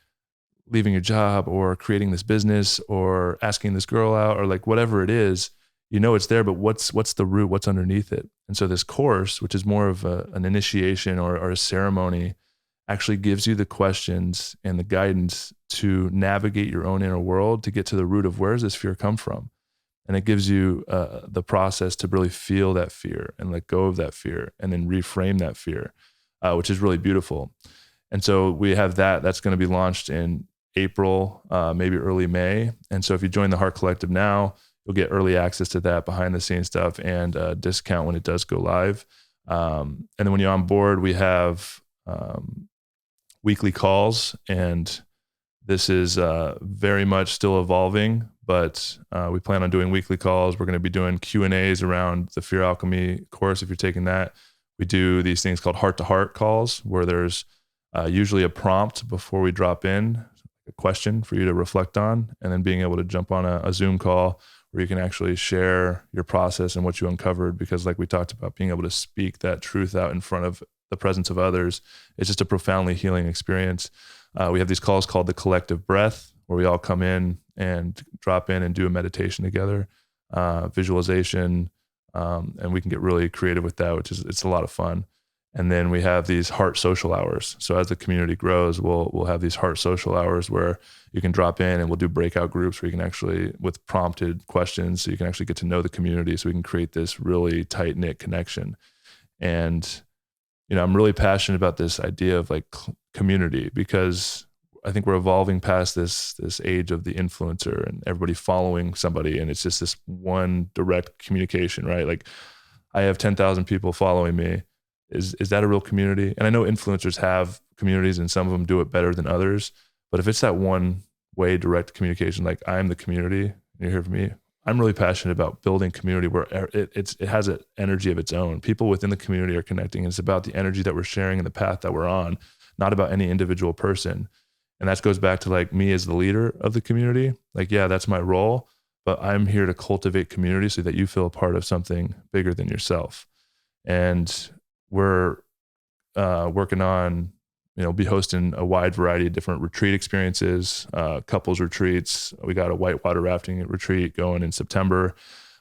leaving your job or creating this business or asking this girl out or like whatever it is. It's there, but what's the root? What's underneath it? And so this course, which is more of an initiation or a ceremony, actually gives you the questions and the guidance to navigate your own inner world to get to the root of where does this fear come from? And it gives you the process to really feel that fear and let go of that fear and then reframe that fear, which is really beautiful. And so we have that's going to be launched in April, maybe early May. And so if you join the Heart Collective now, you'll get early access to that behind the scenes stuff and a discount when it does go live. And then when you're on board, we have weekly calls, and this is very much still evolving, but we plan on doing weekly calls. We're going to be doing Q&As around the Fear Alchemy course. If you're taking that, we do these things called heart-to-heart calls, where there's usually a prompt before we drop in, a question for you to reflect on, and then being able to jump on a Zoom call where you can actually share your process and what you uncovered. Because like we talked about, being able to speak that truth out in front of the presence of others, it's just a profoundly healing experience. We have these calls called the Collective Breath, where we all come in and drop in and do a meditation together, visualization, and we can get really creative with that, it's a lot of fun. And then we have these heart social hours. So as the community grows, we'll have these heart social hours where you can drop in, and we'll do breakout groups where you can actually, with prompted questions, so you can actually get to know the community, so we can create this really tight knit connection. And I'm really passionate about this idea of like community, because I think we're evolving past this age of the influencer and everybody following somebody, and it's just this one direct communication, right? Like, I have 10,000 people following me. Is that a real community? And I know influencers have communities, and some of them do it better than others. But if it's that one way direct communication, like, I'm the community, and you're here for me. I'm really passionate about building community where it has an energy of its own. People within the community are connecting. And it's about the energy that we're sharing and the path that we're on, not about any individual person. And that goes back to like me as the leader of the community. Like, yeah, that's my role, but I'm here to cultivate community so that you feel a part of something bigger than yourself. And we're working on, be hosting a wide variety of different retreat experiences, couples retreats. We got a whitewater rafting retreat going in September.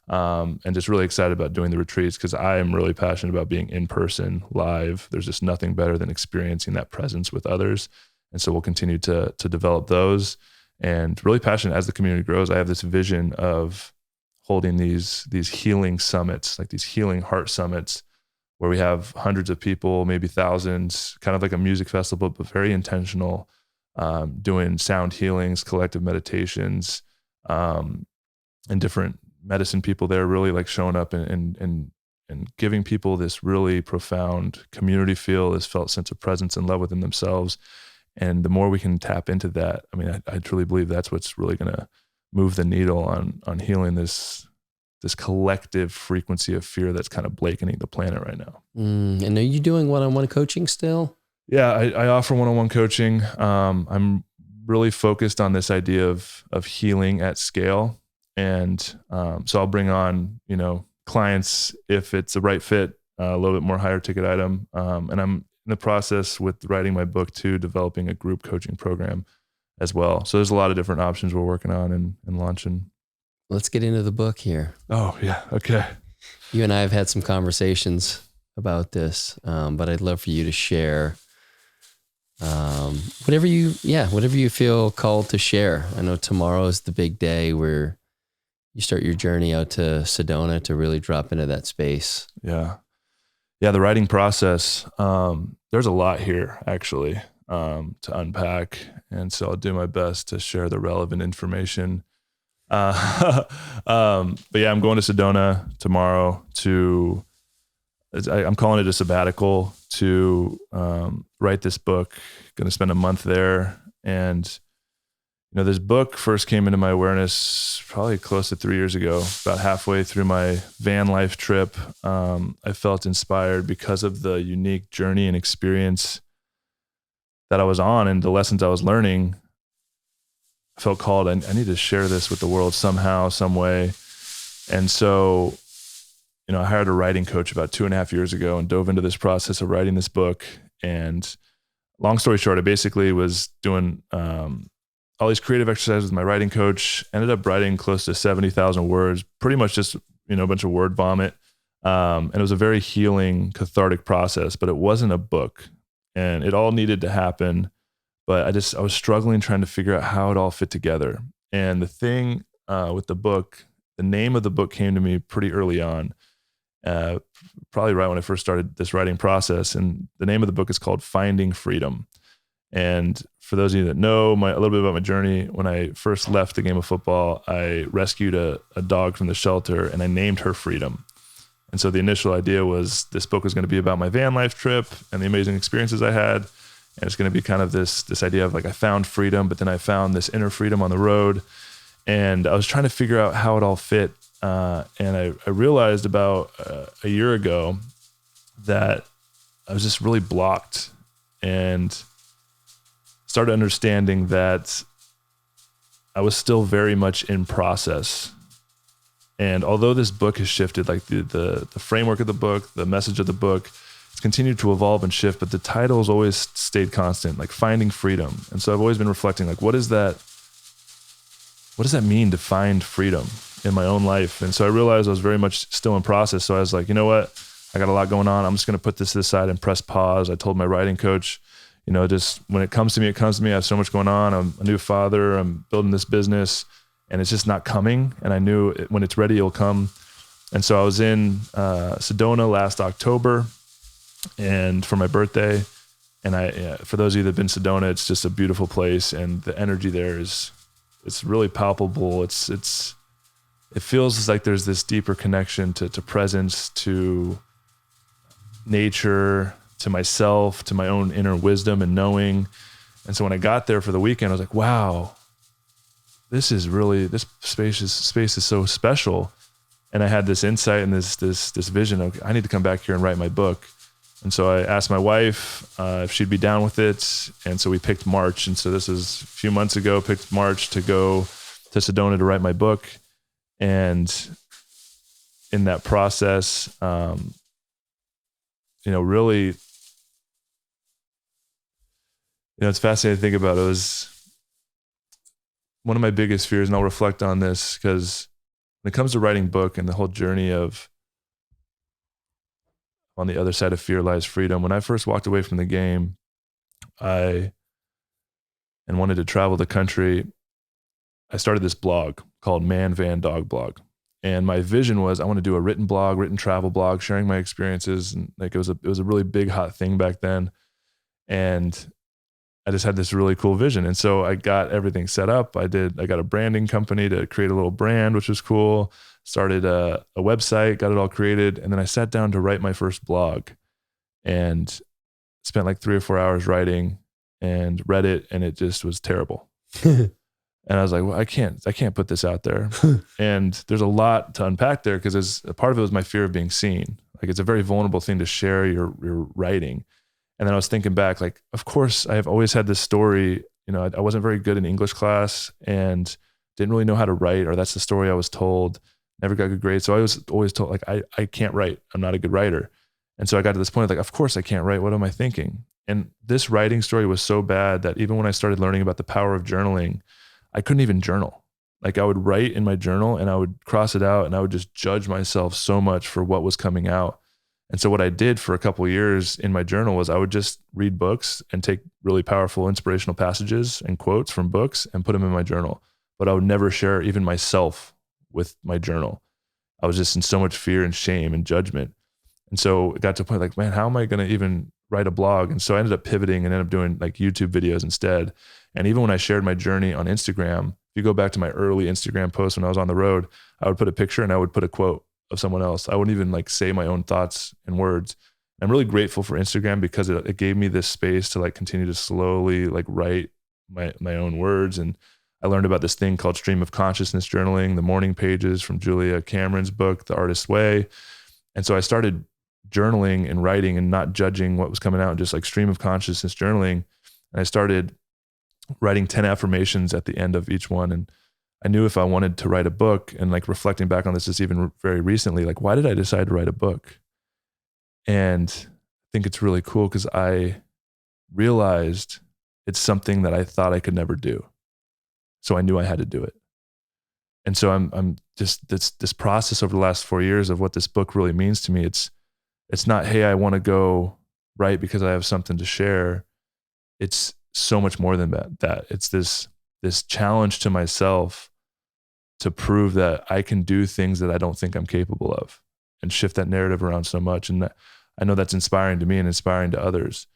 And just really excited about doing the retreats because I am really passionate about being in person, live. There's just nothing better than experiencing that presence with others. And so we'll continue to develop those, and really passionate as the community grows. I have this vision of holding these healing summits, like these healing heart summits, where we have hundreds of people, maybe thousands, kind of like a music festival, but very intentional, doing sound healings, collective meditations, and different medicine people there really like showing up and giving people this really profound community feel, this felt sense of presence and love within themselves. And the more we can tap into that, I mean, I truly believe that's what's really going to move the needle on healing this collective frequency of fear that's kind of blanketing the planet right now.
And are you doing one-on-one coaching still?
Yeah, I offer one-on-one coaching. I'm really focused on this idea of healing at scale. And so I'll bring on, clients if it's the right fit, a little bit more higher ticket item. And I'm in the process with writing my book too, developing a group coaching program as well. So there's a lot of different options we're working on and launching.
Let's get into the book here.
Oh yeah. Okay.
You and I have had some conversations about this, but I'd love for you to share whatever you feel called to share. I know tomorrow is the big day where you start your journey out to Sedona to really drop into that space.
Yeah. Yeah. The writing process, there's a lot here actually, to unpack. And so I'll do my best to share the relevant information. But yeah, I'm going to Sedona tomorrow I'm calling it a sabbatical to, write this book. Going to spend a month there. And, this book first came into my awareness probably close to 3 years ago, about halfway through my van life trip. I felt inspired because of the unique journey and experience that I was on and the lessons I was learning. I felt called, I need to share this with the world somehow, some way. And so, I hired a writing coach about 2.5 years ago and dove into this process of writing this book. And long story short, I basically was doing all these creative exercises with my writing coach, ended up writing close to 70,000 words, pretty much just, a bunch of word vomit. And it was a very healing, cathartic process, but it wasn't a book, and it all needed to happen. But I was struggling trying to figure out how it all fit together. And the thing with the book, the name of the book came to me pretty early on, probably right when I first started this writing process. And the name of the book is called Finding Freedom. And for those of you that know a little bit about my journey, when I first left the game of football, I rescued a dog from the shelter and I named her Freedom. And so the initial idea was this book was going to be about my van life trip and the amazing experiences I had. And it's going to be kind of this idea of like, I found freedom, but then I found this inner freedom on the road. And I was trying to figure out how it all fit. And I realized about a year ago that I was just really blocked, and started understanding that I was still very much in process. And although this book has shifted, like the framework of the book, the message of the book, it's continued to evolve and shift, but the title has always stayed constant, like Finding Freedom. And so I've always been reflecting, like, what does that mean to find freedom in my own life? And so I realized I was very much still in process. So I was like, you know what? I got a lot going on. I'm just going to put this to the side and press pause. I told my writing coach, just when it comes to me, it comes to me. I have so much going on. I'm a new father. I'm building this business, and it's just not coming. And I knew when it's ready, it'll come. And so I was in Sedona last October and for my birthday, And for those of you that have been to Sedona, it's just a beautiful place, and the energy there it's really palpable. It feels like there's this deeper connection to presence, to nature, to myself, to my own inner wisdom and knowing. And so when I got there for the weekend, I was like, wow, this space is so special. And I had this insight and this vision of, I need to come back here and write my book. And so I asked my wife if she'd be down with it. And so we picked March. And so this is a few months ago, picked March to go to Sedona to write my book. And in that process, really, it's fascinating to think about. It was one of my biggest fears, and I'll reflect on this, because when it comes to writing book and the whole journey of on the other side of fear lies freedom. When I first walked away from the game, and wanted to travel the country, I started this blog called Man Van Dog Blog. And my vision was, I want to do a written travel blog, sharing my experiences. And like, it was a really big, hot thing back then. And I just had this really cool vision. And so I got everything set up. I got a branding company to create a little brand, which was cool. Started a website, got it all created. And then I sat down to write my first blog and spent like 3 or 4 hours writing and read it. And it just was terrible. And I was like, well, I can't put this out there. And there's a lot to unpack there, because a part of it was my fear of being seen. Like, it's a very vulnerable thing to share your writing. And then I was thinking back, like, of course, I've always had this story. I wasn't very good in English class and didn't really know how to write, or that's the story I was told. Never got good grades. So I was always told, like, I can't write. I'm not a good writer. And so I got to this point, like, of course I can't write. What am I thinking? And this writing story was so bad that even when I started learning about the power of journaling, I couldn't even journal. Like, I would write in my journal and I would cross it out, and I would just judge myself so much for what was coming out. And so what I did for a couple of years in my journal was I would just read books and take really powerful inspirational passages and quotes from books and put them in my journal. But I would never share even myself with my journal. I was just in so much fear and shame and judgment. And so it got to a point like, man, how am I going to even write a blog? And so I ended up pivoting and ended up doing like YouTube videos instead. And even when I shared my journey on Instagram, if you go back to my early Instagram posts when I was on the road, I would put a picture and I would put a quote of someone else. I wouldn't even like say my own thoughts and words. I'm really grateful for Instagram because it gave me this space to like continue to slowly like write my own words. And I learned about this thing called stream of consciousness journaling, the morning pages from Julia Cameron's book, The Artist's Way. And so I started journaling and writing and not judging what was coming out, just like stream of consciousness journaling. And I started writing 10 affirmations at the end of each one. And I knew if I wanted to write a book, and like reflecting back on this just even very recently, like, why did I decide to write a book? And I think it's really cool because I realized it's something that I thought I could never do. So I knew I had to do it. And so I'm just this process over the last 4 years of what this book really means to me. It's not, hey, I want to go write because I have something to share. It's so much more than that. It's this challenge to myself to prove that I can do things that I don't think I'm capable of, and shift that narrative around so much. And I know that's inspiring to me and inspiring to others.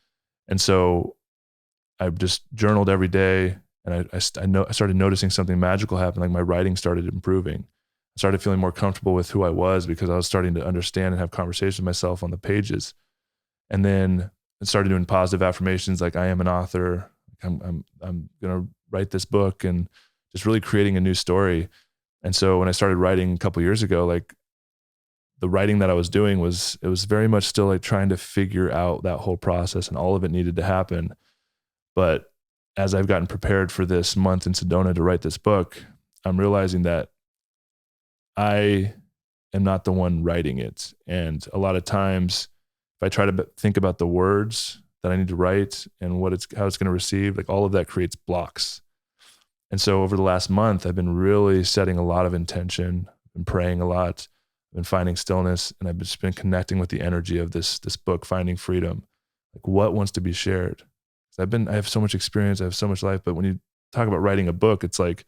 And so I just journaled every day, and I started noticing something magical happen. Like, my writing started improving. I started feeling more comfortable with who I was because I was starting to understand and have conversations with myself on the pages. And then I started doing positive affirmations, like, I am an author. I'm going to write this book, and just really creating a new story. And so when I started writing a couple of years ago, like, the writing that I was doing was very much still like trying to figure out that whole process, and all of it needed to happen. But as I've gotten prepared for this month in Sedona to write this book, I'm realizing that I am not the one writing it. And a lot of times, if I try to think about the words that I need to write and how it's going to receive, like, all of that creates blocks. And so over the last month, I've been really setting a lot of intention, I've been praying a lot, I've been finding stillness, and I've just been connecting with the energy of this book, Finding Freedom. Like, what wants to be shared? I have so much experience, I have so much life, but when you talk about writing a book, it's like,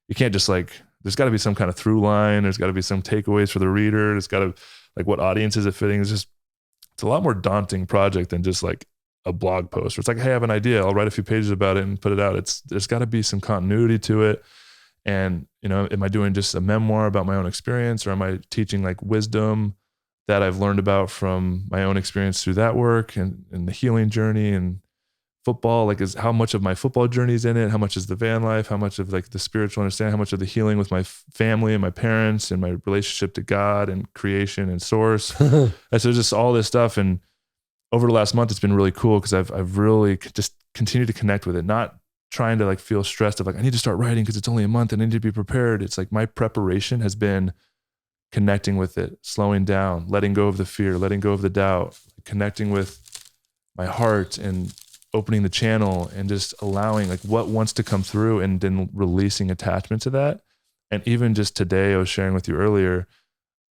you can't just like, there's got to be some kind of through line. There's got to be some takeaways for the reader. There's got to, like, what audience is it fitting? It's a lot more daunting project than just like a blog post where it's like, hey, I have an idea. I'll write a few pages about it and put it out. There's got to be some continuity to it. And, am I doing just a memoir about my own experience, or am I teaching like wisdom that I've learned about from my own experience through that work and the healing journey and football? Like, is how much of my football journey is in it? How much is the van life? How much of like the spiritual understanding? How much of the healing with my family and my parents and my relationship to God and creation and source? And so just all this stuff. And over the last month, it's been really cool because I've really just continued to connect with it, not trying to like feel stressed of like, I need to start writing because it's only a month and I need to be prepared. It's like my preparation has been connecting with it, slowing down, letting go of the fear, letting go of the doubt, connecting with my heart and opening the channel and just allowing like what wants to come through and then releasing attachment to that. And even just today, I was sharing with you earlier,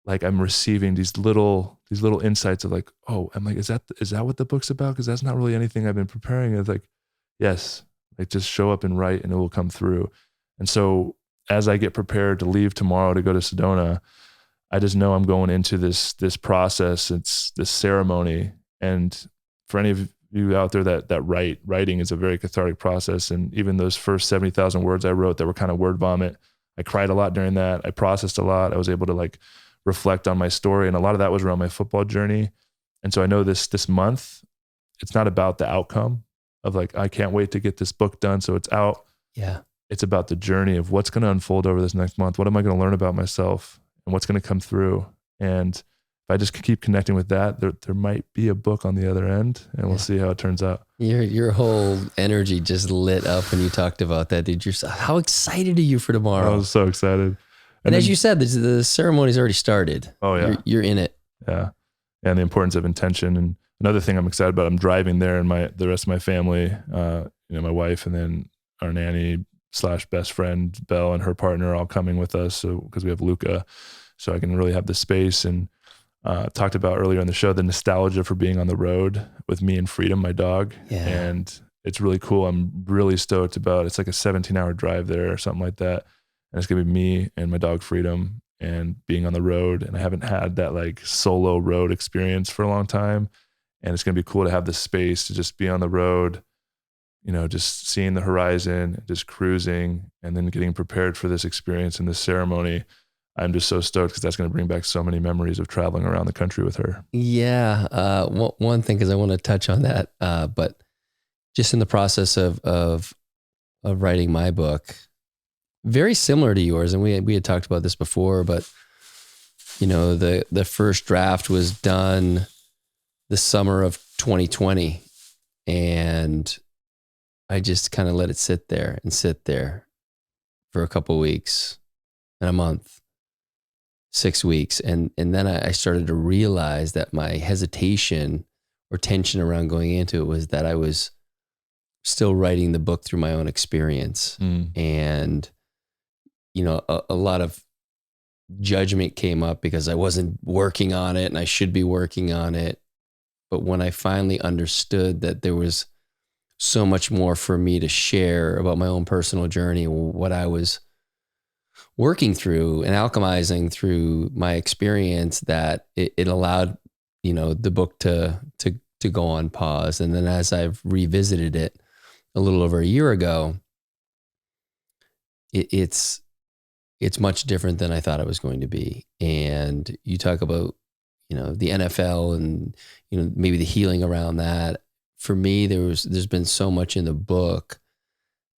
like I'm receiving these little insights of like, oh, I'm like, is that what the book's about? Because that's not really anything I've been preparing. It's like, yes, like just show up and write and it will come through. And so as I get prepared to leave tomorrow to go to Sedona, I just know I'm going into this process. It's this ceremony. And for any of you out there that writing is a very cathartic process. And even those first 70,000 words I wrote that were kind of word vomit, I cried a lot during that. I processed a lot. I was able to like reflect on my story. And a lot of that was around my football journey. And so I know this month, it's not about the outcome of like, I can't wait to get this book done so it's out.
Yeah.
It's about the journey of what's going to unfold over this next month. What am I going to learn about myself and what's going to come through? And if I just keep connecting with that, there might be a book on the other end, and we'll see how it turns out.
Your whole energy just lit up when you talked about that, dude. How excited are you for tomorrow?
I was so excited.
And as you said, the ceremony's already started.
Oh yeah.
You're in it.
Yeah. And the importance of intention. And another thing I'm excited about, I'm driving there and the rest of my family, my wife and then our nanny / best friend, Belle, and her partner are all coming with us. So, because we have Luca, so I can really have the space. And talked about earlier in the show, the nostalgia for being on the road with me and Freedom, my dog.
Yeah.
And it's really cool. I'm really stoked about, it's like a 17-hour drive there or something like that. And it's going to be me and my dog Freedom and being on the road. And I haven't had that like solo road experience for a long time. And it's going to be cool to have the space to just be on the road, just seeing the horizon, just cruising, and then getting prepared for this experience and this ceremony. I'm just so stoked because that's going to bring back so many memories of traveling around the country with her.
Yeah. One thing, because I want to touch on that, but just in the process of writing my book, very similar to yours, and we had talked about this before, but the first draft was done the summer of 2020, and I just kind of let it sit there for a couple of weeks and a month, 6 weeks. And then I started to realize that my hesitation or tension around going into it was that I was still writing the book through my own experience. And, a lot of judgment came up because I wasn't working on it and I should be working on it. But when I finally understood that there was so much more for me to share about my own personal journey, what I was working through and alchemizing through my experience, that it allowed, the book to go on pause. And then as I've revisited it a little over a year ago, it's much different than I thought it was going to be. And you talk about, the NFL and, maybe the healing around that. For me, there's been so much in the book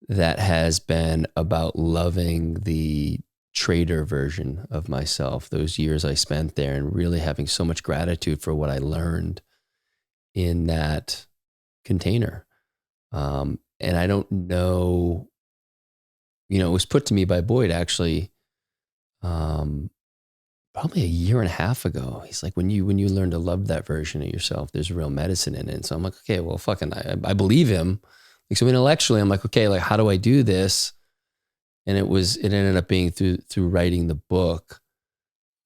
that has been about loving the trader version of myself, those years I spent there, and really having so much gratitude for what I learned in that container. And I don't know, it was put to me by Boyd actually, probably a year and a half ago. He's like, when you learn to love that version of yourself, there's real medicine in it. And so I'm like, okay, well, fucking, I believe him. Like, so intellectually, I'm like, okay, like, how do I do this? And it ended up being through writing the book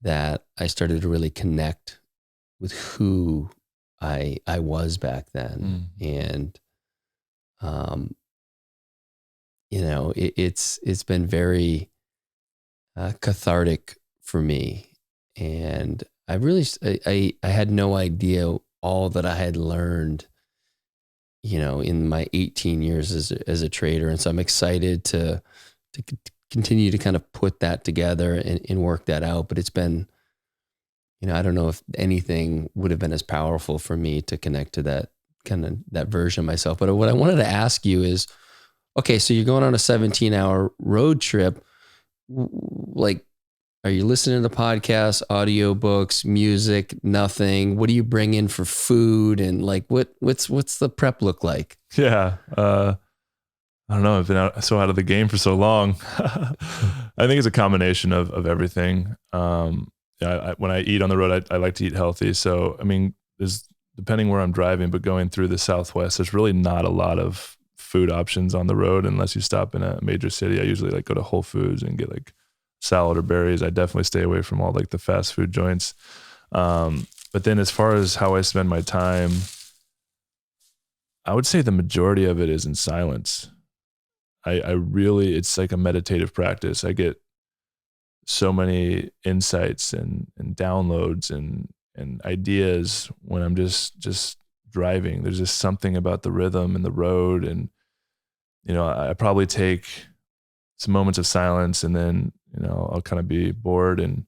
that I started to really connect with who I was back then. And, it's been very cathartic for me. And I really, I had no idea all that I had learned in my 18 years as a trader. And so I'm excited to continue to kind of put that together and work that out. But it's been, I don't know if anything would have been as powerful for me to connect to that version of myself. But what I wanted to ask you is, okay, so you're going on a 17-hour road trip. Like, are you listening to podcasts, audiobooks, music, nothing? What do you bring in for food? And like, what's the prep look like?
Yeah. I don't know. I've been out of the game for so long. I think it's a combination of everything. When I eat on the road, I like to eat healthy. So, I mean, depending where I'm driving, but going through the Southwest, there's really not a lot of food options on the road unless you stop in a major city. I usually like go to Whole Foods and get like salad or berries. I definitely stay away from all like the fast food joints. But then as far as how I spend my time, I would say the majority of it is in silence. I really, it's like a meditative practice. I get so many insights and downloads and ideas when I'm just driving. There's just something about the rhythm and the road. And, I probably take some moments of silence and then, I'll kind of be bored and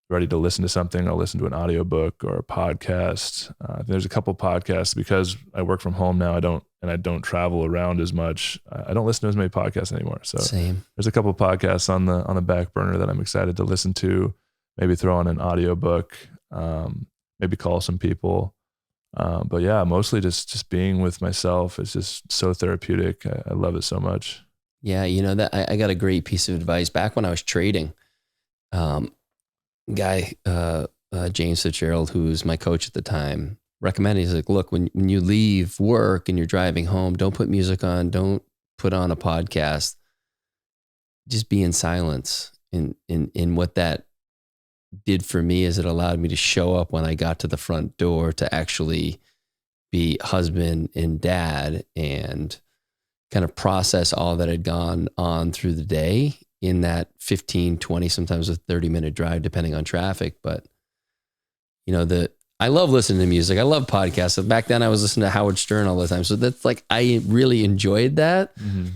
ready to listen to something. I'll listen to an audiobook or a podcast. There's a couple podcasts because I work from home now. I don't travel around as much. I don't listen to as many podcasts anymore. So
Same.
There's a couple podcasts on the back burner that I'm excited to listen to, maybe throw on an audiobook, maybe call some people. But yeah, mostly just being with myself is just so therapeutic. I love it so much.
Yeah. That I got a great piece of advice back when I was trading. Guy, James Fitzgerald, who's my coach at the time, recommended, he's like, look, when you leave work and you're driving home, don't put music on, don't put on a podcast, just be in silence. And what that did for me is it allowed me to show up when I got to the front door to actually be husband and dad and kind of process all that had gone on through the day in that 15, 20, sometimes a 30-minute drive, depending on traffic. But, I love listening to music. I love podcasts. So back then I was listening to Howard Stern all the time. So that's like, I really enjoyed that. Mm-hmm.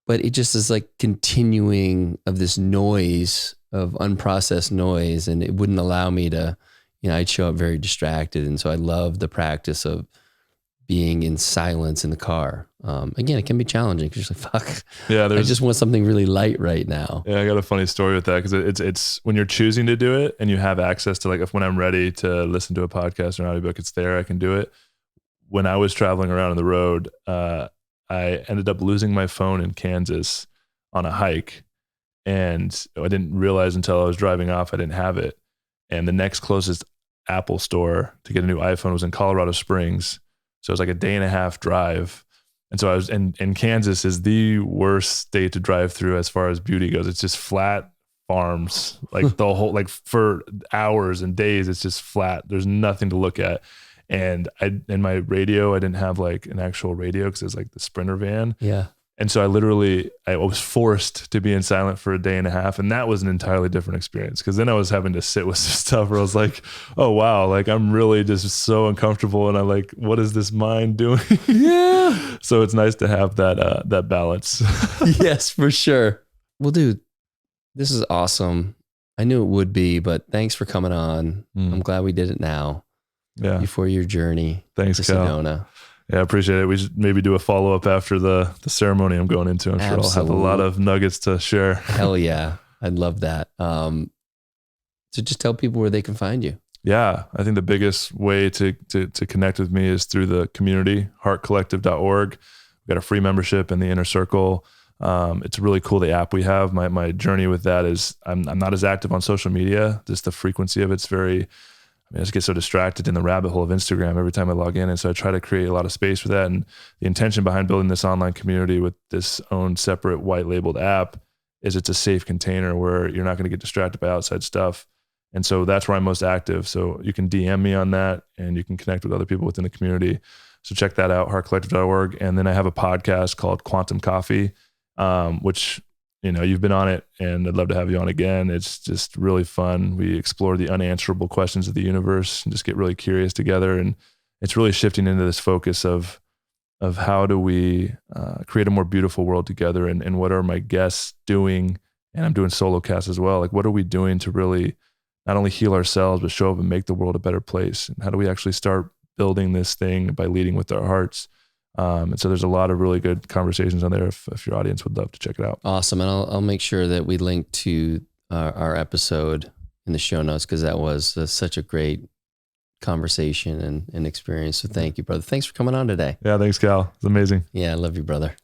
But it just is like continuing of this noise, of unprocessed noise. And it wouldn't allow me to, I'd show up very distracted. And so I love the practice of being in silence in the car. Again, it can be challenging because you're like, fuck, yeah, I just want something really light right now.
Yeah, I got a funny story with that because it's when you're choosing to do it and you have access to, like, when I'm ready to listen to a podcast or an audiobook, it's there, I can do it. When I was traveling around on the road, I ended up losing my phone in Kansas on a hike. And I didn't realize until I was driving off, I didn't have it. And the next closest Apple store to get a new iPhone was in Colorado Springs. So it was like a day and a half drive. And so I was in Kansas is the worst state to drive through as far as beauty goes. It's just flat farms, like the whole, like for hours and days, it's just flat. There's nothing to look at. And in my radio, I didn't have like an actual radio because it was like the Sprinter van.
Yeah.
And so I was forced to be in silent for a day and a half. And that was an entirely different experience because then I was having to sit with some stuff where I was like, oh, wow, like I'm really just so uncomfortable. And I'm like, what is this mind doing?
Yeah.
So it's nice to have that balance.
Yes, for sure. Well, dude, this is awesome. I knew it would be, but thanks for coming on. I'm glad we did it now.
Yeah.
Before your journey.
Thanks,
to
Cal.
Sedona.
Yeah, I appreciate it. We should maybe do a follow-up after the ceremony I'm going into. I'm sure I'll have a lot of nuggets to share.
Hell yeah. I'd love that. So just tell people where they can find you.
Yeah, I think the biggest way to connect with me is through the community, heartcollective.org. We've got a free membership in the inner circle. It's really cool, the app we have. My journey with that is I'm not as active on social media. Just the frequency of it's very... I just get so distracted in the rabbit hole of Instagram every time I log in. And so I try to create a lot of space for that. And the intention behind building this online community with this own separate white labeled app is it's a safe container where you're not going to get distracted by outside stuff. And so that's where I'm most active. So you can DM me on that and you can connect with other people within the community. So check that out, heartcollective.org. And then I have a podcast called Quantum Coffee, which, you've been on it and I'd love to have you on again. It's just really fun. We explore the unanswerable questions of the universe and just get really curious together. And it's really shifting into this focus of how do we create a more beautiful world together, and what are my guests doing, and I'm doing solo casts as well. Like, what are we doing to really not only heal ourselves, but show up and make the world a better place? And how do we actually start building this thing by leading with our hearts? And so there's a lot of really good conversations on there if your audience would love to check it out.
Awesome. And I'll make sure that we link to our episode in the show notes, because that was such a great conversation and experience. So thank you, brother. Thanks for coming on today.
Yeah, thanks, Cal. It's amazing.
Yeah, I love you, brother.